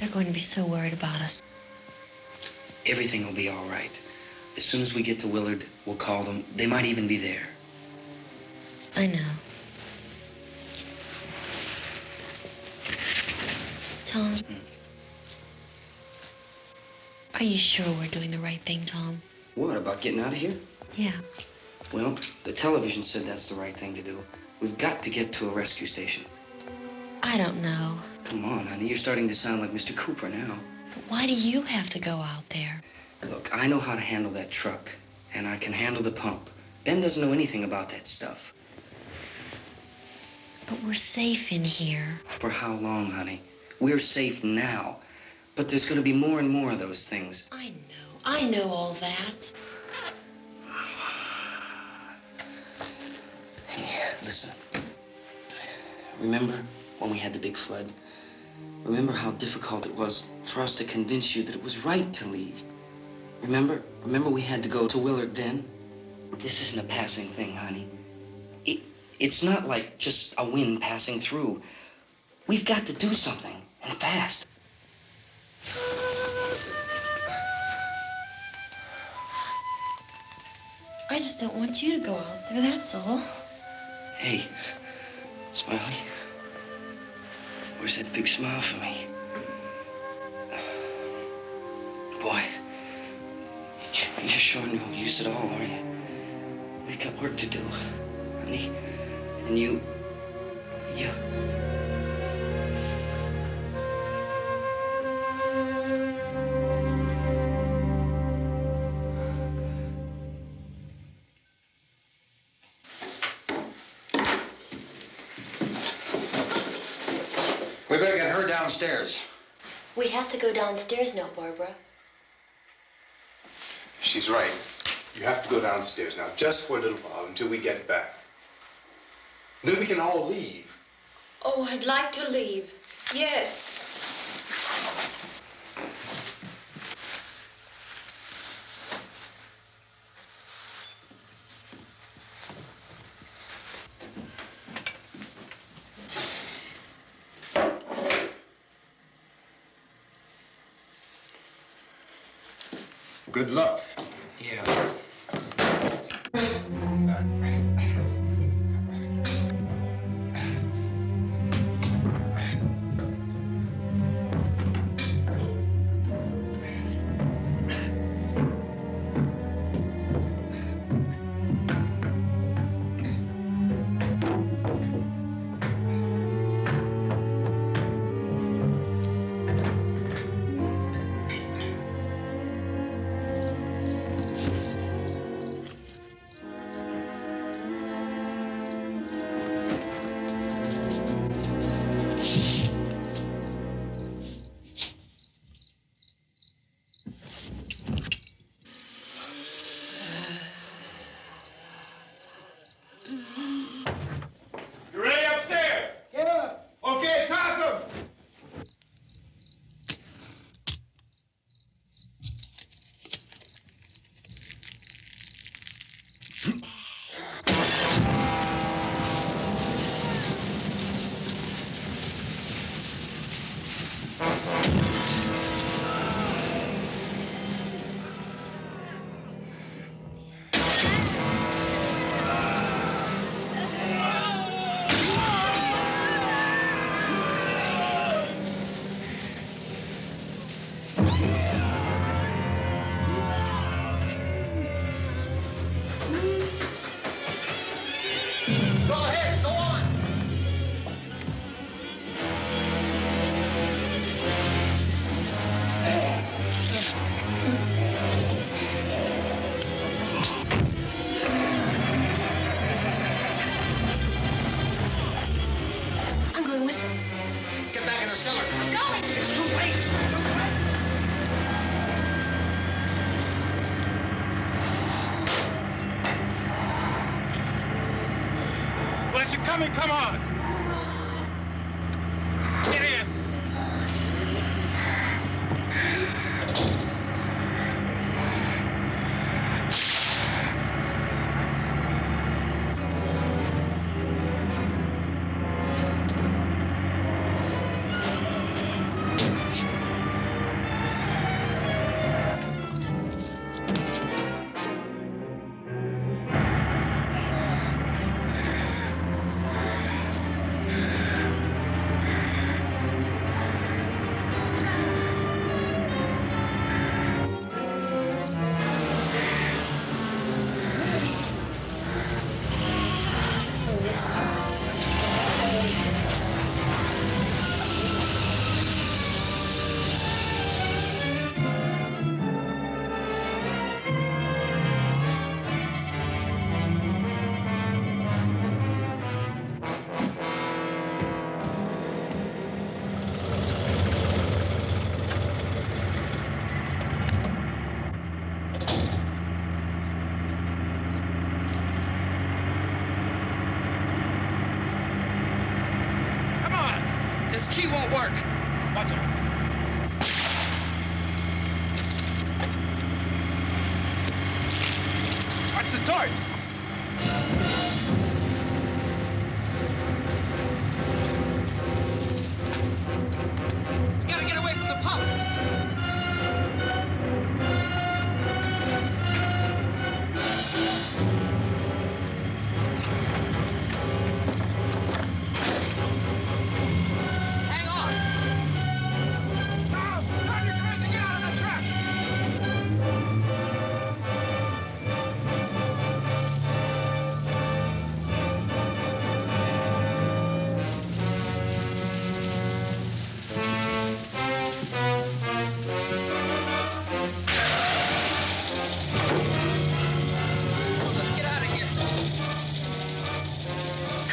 They're going to be so worried about us. Everything will be all right. As soon as we get to Willard, we'll call them. They might even be there. I know. Tom, are you sure we're doing the right thing, Tom? What, about getting out of here? Yeah. Well, the television said that's the right thing to do. We've got to get to a rescue station. I don't know. Come on, honey, you're starting to sound like Mr. Cooper now. But why do you have to go out there? Look, I know how to handle that truck, and I can handle the pump. Ben doesn't know anything about that stuff. But we're safe in here. For how long, honey? We're safe now. But there's going to be more and more of those things. I know all that. Hey, listen. Remember when we had the big flood? Remember how difficult it was for us to convince you that it was right to leave? Remember we had to go to Willard then? This isn't a passing thing, honey. It's not like just a wind passing through. We've got to do something, and fast. I just don't want you to go out there, that's all. Hey, Smiley. Where's that big smile for me? Boy, you're sure no use at all, aren't you? We've got work to do, honey. And you... We better get her downstairs. We have to go downstairs now, Barbara. She's right. You have to go downstairs now, just for a little while, until we get back. Then we can all leave. Oh, I'd like to leave. Yes. Good luck. Yeah. coming, come on! Get in! This key won't work. Watch it. Watch the torch. We gotta get away from the pump.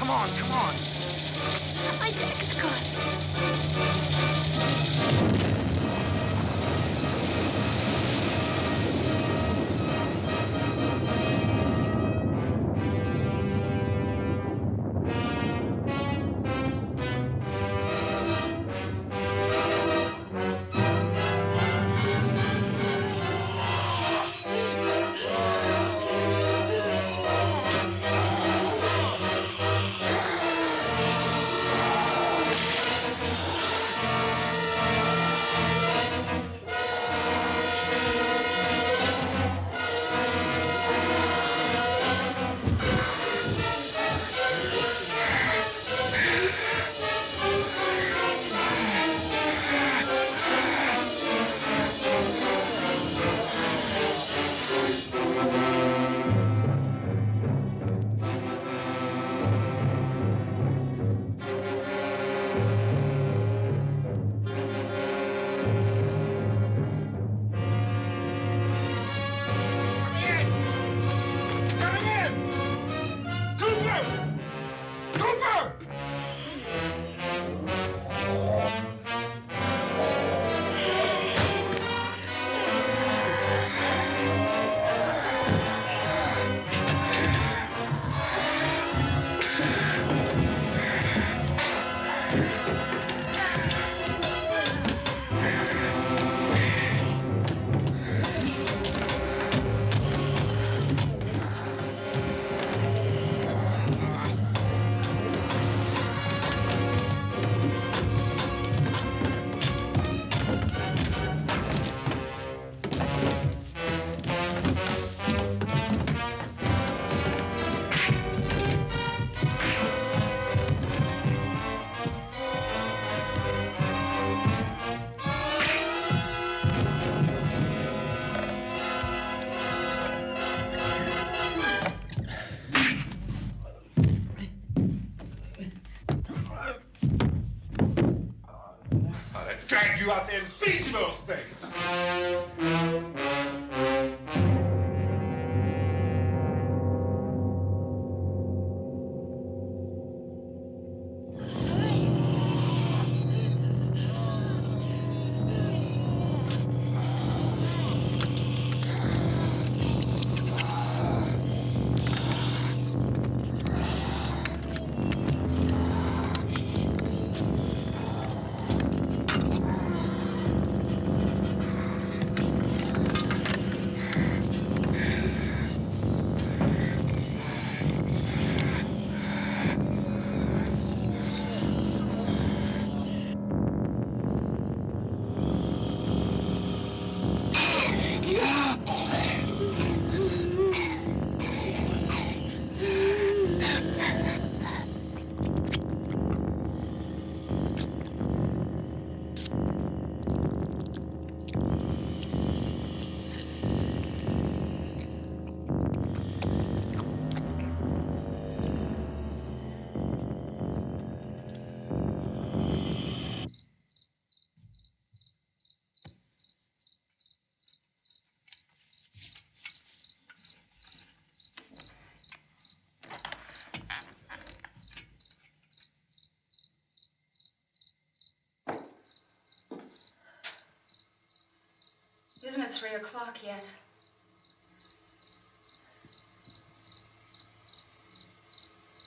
Come on. My jacket's caught. Drag you out there and feed you those things. Isn't it 3 o'clock yet?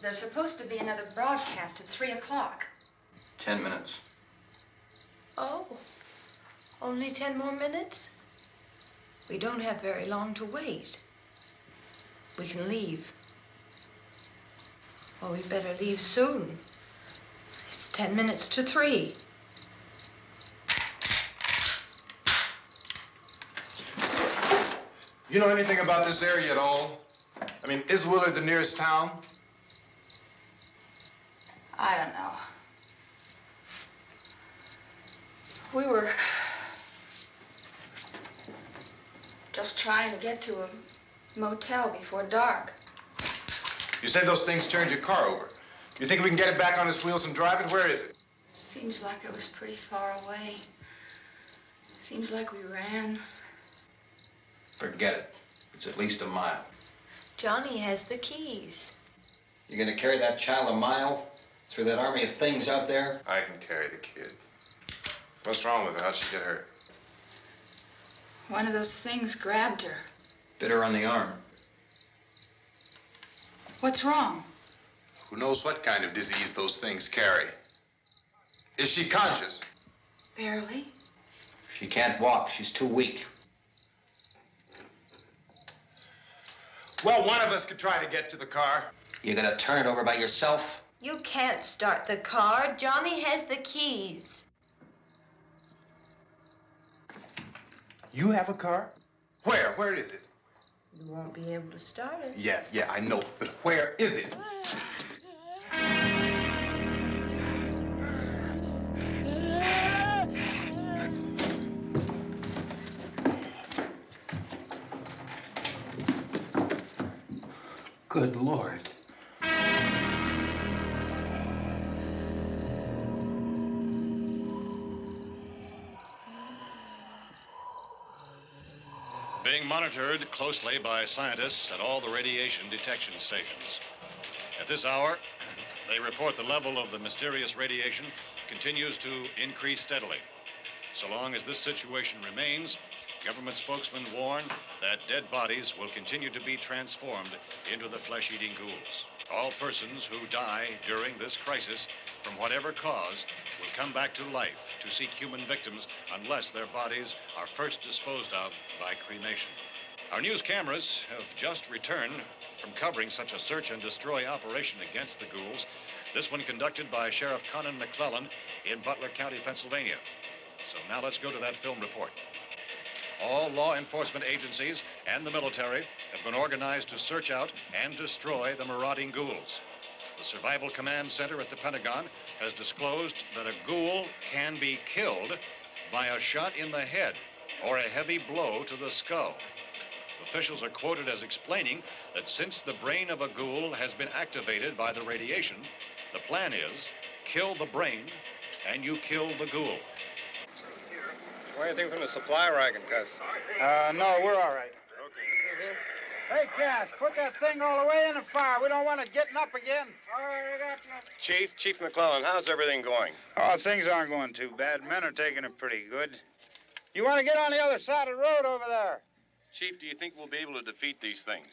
There's supposed to be another broadcast at 3 o'clock. 10 minutes. Oh, only 10 more minutes? We don't have very long to wait. We can leave. Well, we better leave soon. It's 10 minutes to 3. You know anything about this area at all? I mean, is Willard the nearest town? I don't know. We were just trying to get to a motel before dark. You said those things turned your car over. You think we can get it back on its wheels and drive it? Where is it? Seems like it was pretty far away. Seems like we ran. Forget it. It's at least a mile. Johnny has the keys. You're gonna carry that child a mile through that army of things out there? I can carry the kid. What's wrong with her? How'd she get hurt? One of those things grabbed her. Bit her on the arm. What's wrong? Who knows what kind of disease those things carry? Is she conscious? Barely. She can't walk. She's too weak. Well, one of us could try to get to the car. You gonna turn it over by yourself? You can't start the car. Johnny has the keys. You have a car? Where? Where is it? You won't be able to start it. Yeah, I know. But where is it? Good Lord. Being monitored closely by scientists at all the radiation detection stations. At this hour, they report the level of the mysterious radiation continues to increase steadily. So long as this situation remains, government spokesmen warn that dead bodies will continue to be transformed into the flesh-eating ghouls. All persons who die during this crisis, from whatever cause, will come back to life to seek human victims unless their bodies are first disposed of by cremation. Our news cameras have just returned from covering such a search and destroy operation against the ghouls, this one conducted by Sheriff Conan McClellan in Butler County, Pennsylvania. So now let's go to that film report. All law enforcement agencies and the military have been organized to search out and destroy the marauding ghouls. The Survival Command Center at the Pentagon has disclosed that a ghoul can be killed by a shot in the head or a heavy blow to the skull. Officials are quoted as explaining that since the brain of a ghoul has been activated by the radiation, the plan is kill the brain and you kill the ghoul. Want anything from the supply wagon, cuz? No, we're all right. Hey, Cass, put that thing all the way in the fire. We don't want it getting up again. All right, I got you. Chief McClellan, how's everything going? Oh, things aren't going too bad. Men are taking it pretty good. You want to get on the other side of the road over there? Chief, do you think we'll be able to defeat these things?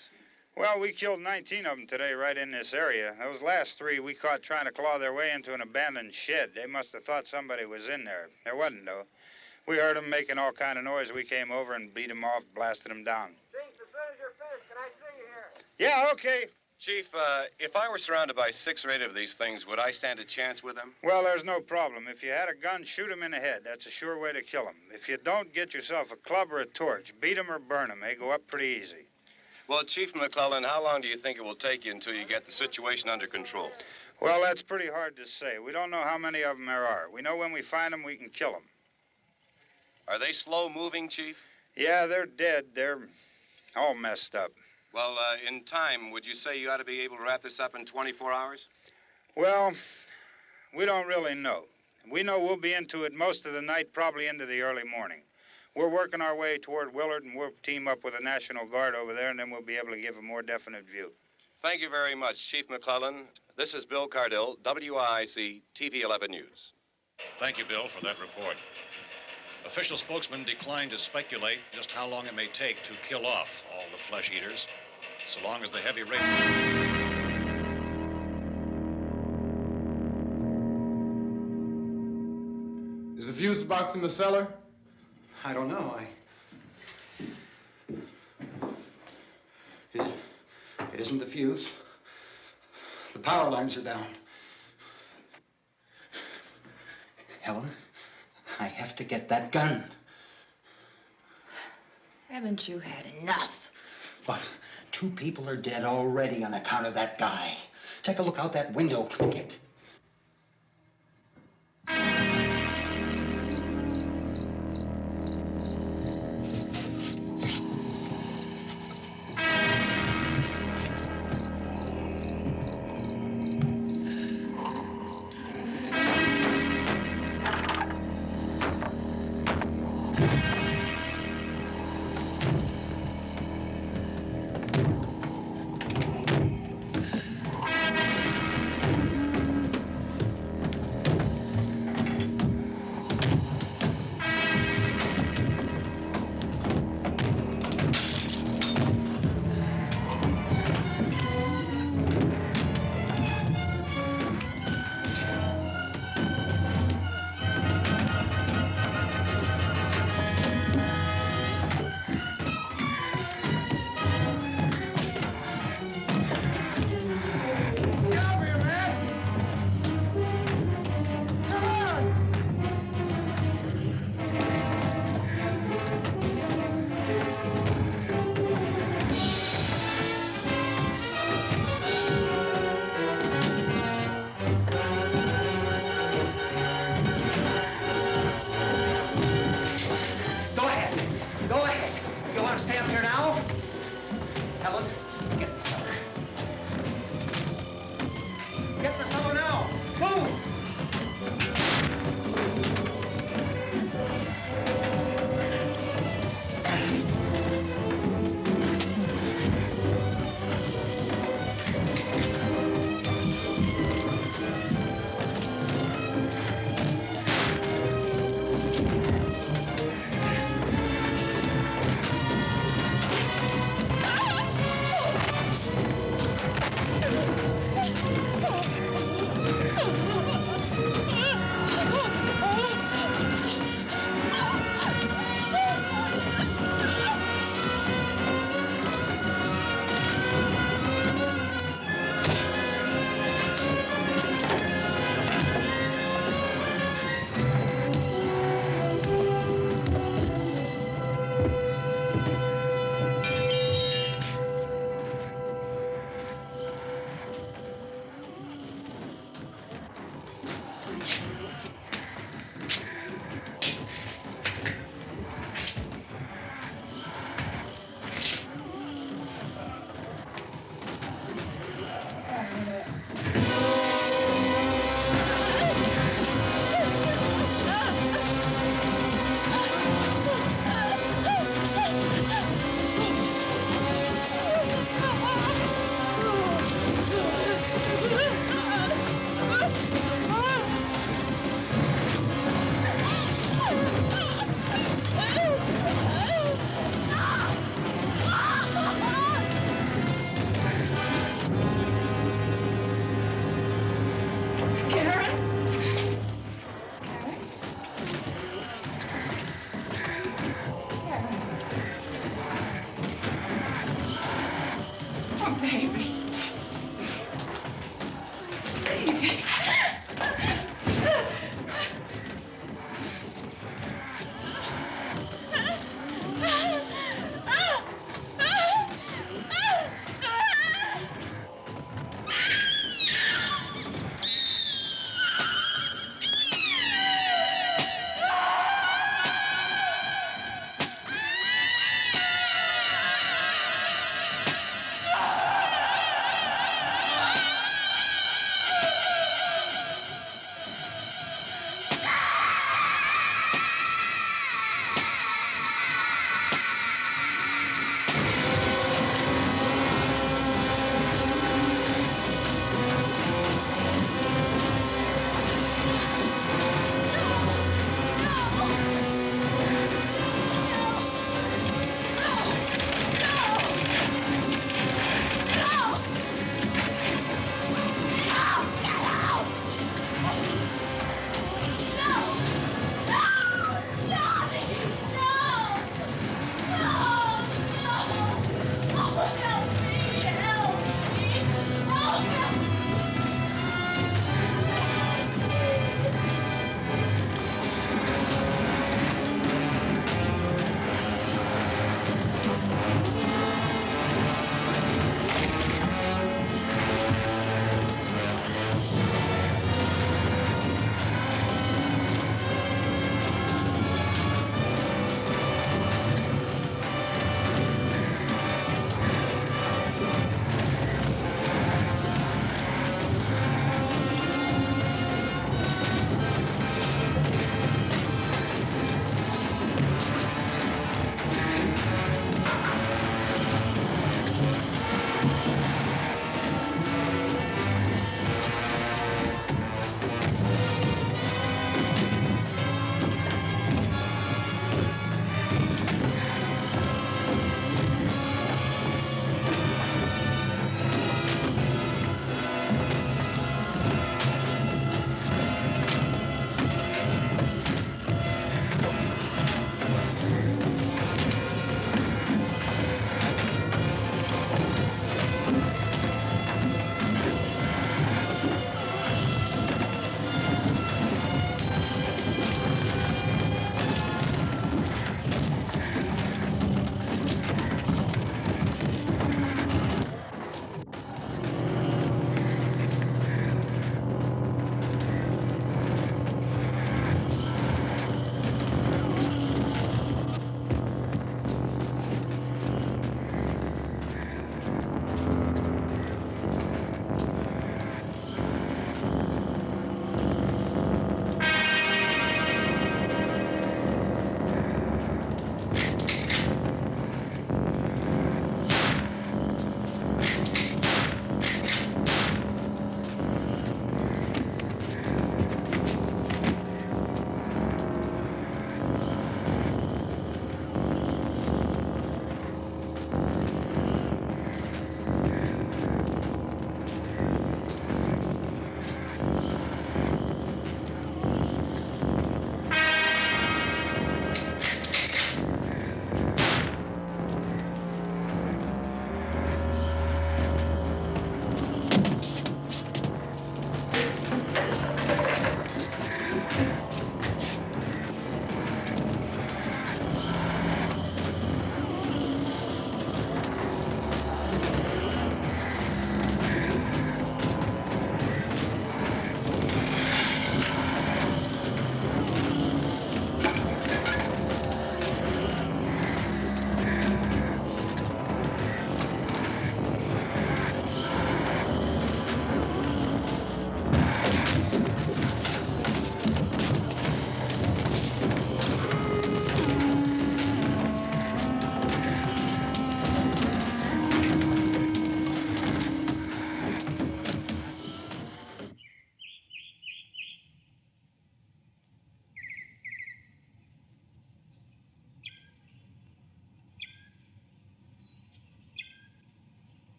Well, we killed 19 of them today right in this area. Those last 3 we caught trying to claw their way into an abandoned shed. They must have thought somebody was in there. There wasn't, though. We heard them making all kind of noise. We came over and beat them off, blasted them down. Chief, as soon as you're finished, can I see you here? Yeah, okay. Chief, if I were surrounded by 6 or 8 of these things, would I stand a chance with them? Well, there's no problem. If you had a gun, shoot them in the head. That's a sure way to kill them. If you don't, get yourself a club or a torch. Beat them or burn them. They go up pretty easy. Well, Chief McClellan, how long do you think it will take you until you get the situation under control? Well, that's pretty hard to say. We don't know how many of them there are. We know when we find them, we can kill them. Are they slow-moving, Chief? Yeah, they're dead. They're all messed up. Well, in time, would you say you ought to be able to wrap this up in 24 hours? Well, we don't really know. We know we'll be into it most of the night, probably into the early morning. We're working our way toward Willard, and we'll team up with the National Guard over there, and then we'll be able to give a more definite view. Thank you very much, Chief McClellan. This is Bill Cardill, WIC TV 11 News. Thank you, Bill, for that report. Official spokesman declined to speculate just how long it may take to kill off all the flesh eaters, so long as the heavy rain... Is the fuse box in the cellar? I don't know. It isn't the fuse. The power lines are down. Helen, I have to get that gun. Haven't you had enough? But 2 people are dead already on account of that guy. Take a look out that window. Get.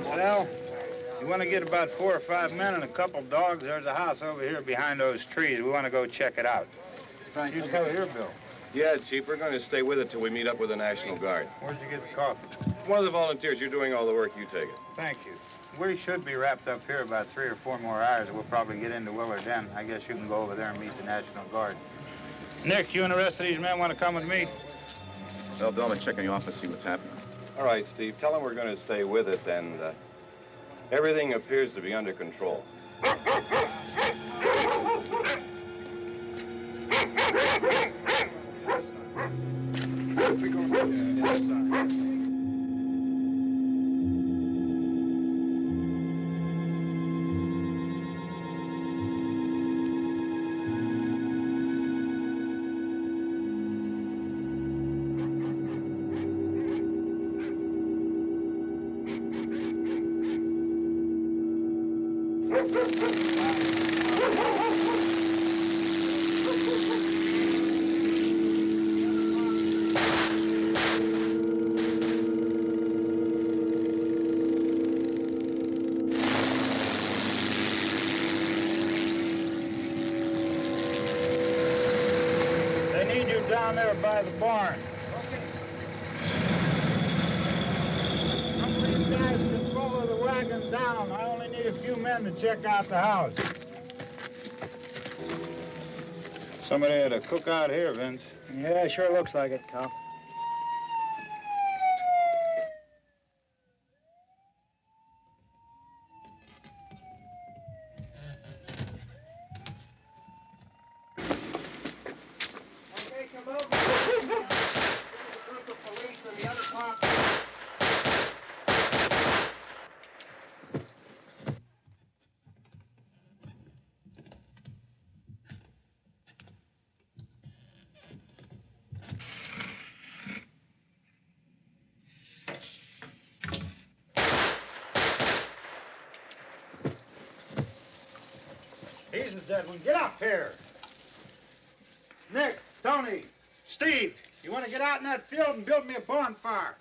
Well, you want to get about 4 or 5 men and a couple dogs, there's a house over here behind those trees. We want to go check it out. You cover here, Bill. Yeah, Chief, we're going to stay with it till we meet up with the National Guard. Where'd you get the coffee? One of the volunteers. You're doing all the work. You take it. Thank you. We should be wrapped up here about 3 or 4 more hours. We'll probably get into Willard Den. I guess you can go over there and meet the National Guard. Nick, you and the rest of these men want to come with me? Well, Bill, I'm checking the office, see what's happening. All right, Steve. Tell them we're going to stay with it, and everything appears to be under control. Down there by the barn. Okay. Some of these guys can follow the wagon down. I only need a few men to check out the house. Somebody had a cookout here, Vince. Yeah, sure looks like it, Cal. He's the dead one. Get up here. Nick, Tony, Steve, you want to get out in that field and build me a bonfire?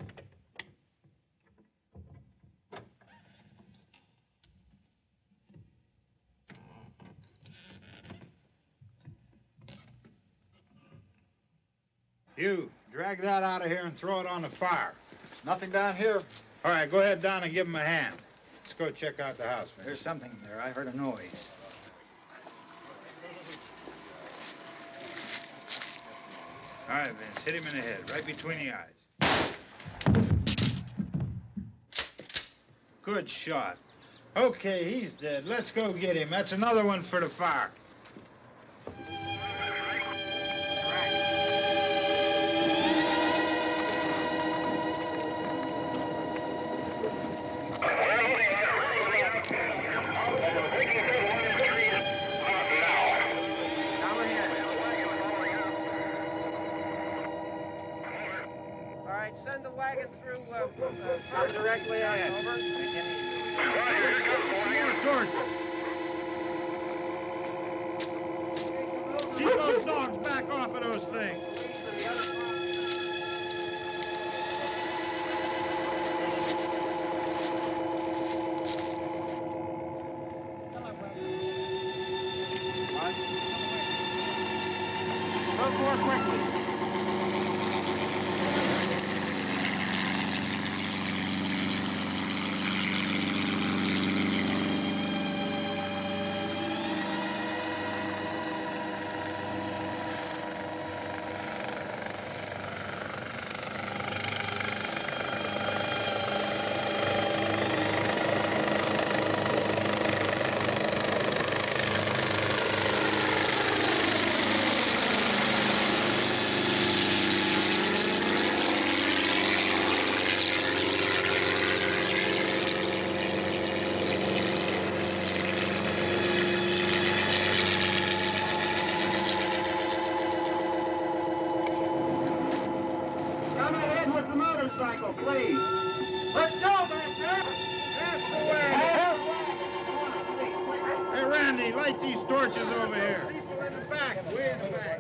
You, drag that out of here and throw it on the fire. Nothing down here. All right, go ahead down and give him a hand. Let's go check out the house, man. There's something there. I heard a noise. All right, Vince, hit him in the head, right between the eyes. Good shot. Okay, he's dead. Let's go get him. That's another one for the fire. Send the wagon through directly out. Over. Keep those dogs back off of those things. Move more quickly. Please. Let's go, back there. That's the way. Hey, Randy, light these torches over here. People in the back. Way in the back.